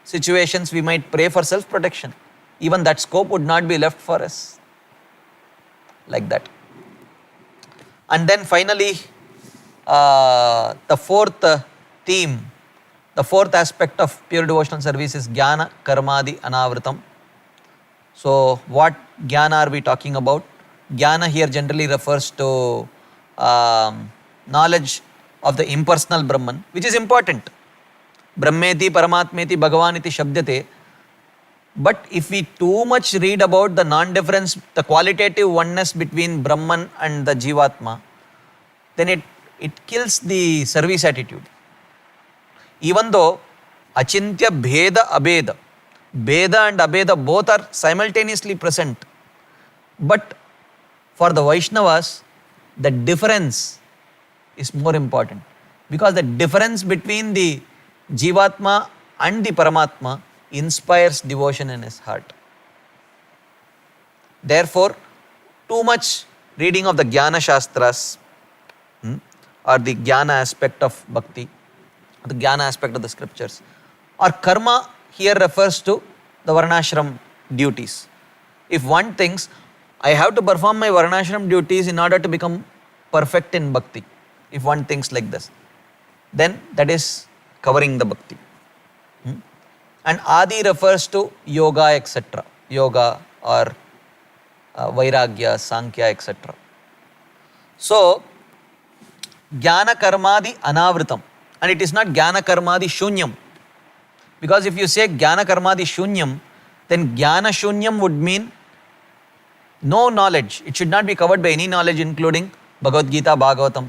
situations we might pray for self-protection. Even that scope would not be left for us. Like that. And then finally, the fourth theme, the fourth aspect of pure devotional service is Jnana Karmadi Anavritam. So what Jnana are we talking about? Jnana here generally refers to knowledge of the impersonal Brahman, which is important. Brahmeti Paramatmeti Bhagavaniti Shabdate. But if we too much read about the non-difference, the qualitative oneness between Brahman and the Jivatma, then it kills the service attitude. Even though Achintya Bheda Abheda, Bheda and Abheda both are simultaneously present, but for the Vaishnavas, the difference is more important, because the difference between the Jivatma and the Paramatma inspires devotion in his heart. Therefore, too much reading of the Jnana Shastras or the Jnana aspect of bhakti, the Jnana aspect of the scriptures, or karma here refers to the Varnashram duties. If one thinks, I have to perform my Varnashram duties in order to become perfect in bhakti, if one thinks like this, then that is covering the bhakti. And Adi refers to yoga, etc. Yoga or Vairagya, Sankhya, etc. So, Jnana Karmadi Anavritam. And it is not Jnana Karmadi Shunyam. Because if you say Jnana Karmadi Shunyam, then Jnana Shunyam would mean no knowledge. It should not be covered by any knowledge, including Bhagavad Gita, Bhagavatam.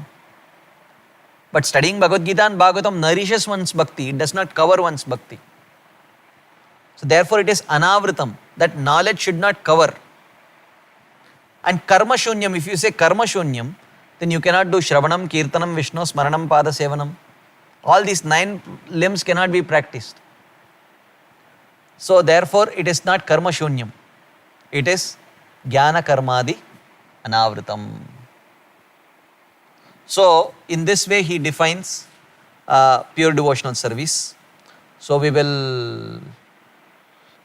But studying Bhagavad Gita and Bhagavatam nourishes one's bhakti. It does not cover one's bhakti. So therefore it is Anavritam. That knowledge should not cover. And Karma Shunyam, if you say Karma Shunyam, then you cannot do Shravanam, Kirtanam, Vishnu, Smaranam, Pada Sevanam. All these 9 limbs cannot be practiced. So therefore it is not Karma Shunyam. It is Jnana Karmadi Anavritam. So in this way he defines pure devotional service. So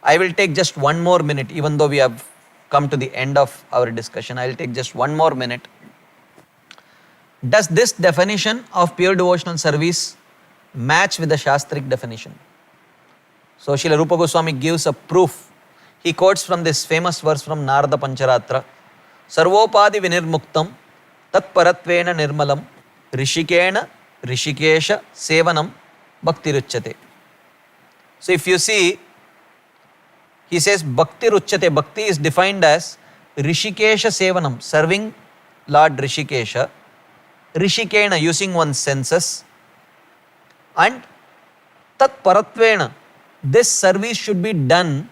I will take just one more minute, even though we have come to the end of our discussion. I will take just one more minute. Does this definition of pure devotional service match with the Shastric definition? So Srila Rupa Goswami gives a proof. He quotes from this famous verse from Narada Pancharatra. Sarvopadi vinirmuktam tat paratvena nirmalam rishikena rishikesha sevanam bhaktiruchyate. So if you see, he says bhaktiruchyate. Bhakti is defined as rishikesha sevanam, serving Lord Rishikesha, rishikena, using one's senses, and tat paratvena, this service should be done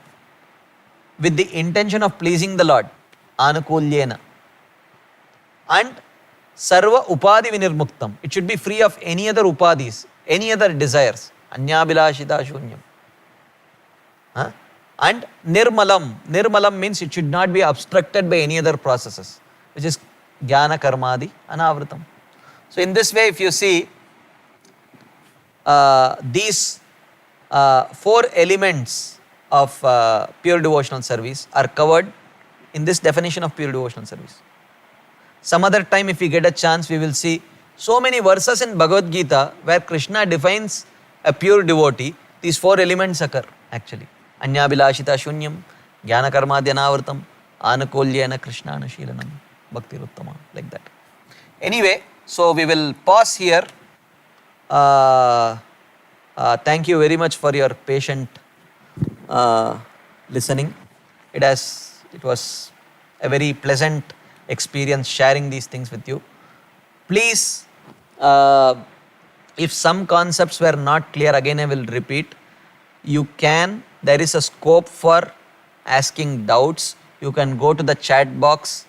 with the intention of pleasing the Lord, anukulyena, and sarva upadi vinirmuktam, it should be free of any other upadis, any other desires, anyabhilashita shunyam. And nirmalam, nirmalam means it should not be obstructed by any other processes, which is Jnana Karmadi Anavritam. So in this way, if you see, these 4 elements of pure devotional service are covered in this definition of pure devotional service. Some other time, if we get a chance, we will see so many verses in Bhagavad Gita where Krishna defines a pure devotee. These 4 elements occur actually. Anyabhilashita Shunyam, Jnana Karmadi Anavritam, Anukulyena Krishnana Shilanam, Bhaktiruttama, like that. Anyway, so we will pause here. Thank you very much for your patient listening. It was a very pleasant experience sharing these things with you. Please, if some concepts were not clear, again I will repeat, there is a scope for asking doubts. You can go to the chat box,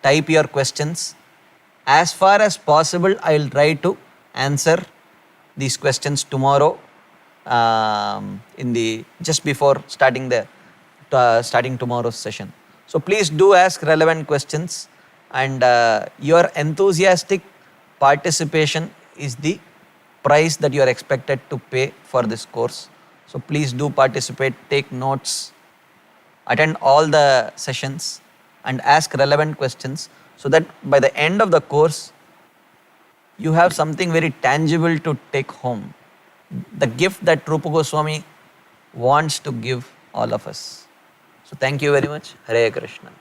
type your questions. As far as possible, I will try to answer these questions tomorrow, just before starting tomorrow's session. So please do ask relevant questions, and your enthusiastic participation is the price that you are expected to pay for this course. So please do participate, take notes, attend all the sessions and ask relevant questions, so that by the end of the course, you have something very tangible to take home. The gift that Rupa Goswami wants to give all of us. So thank you very much. Hare Krishna.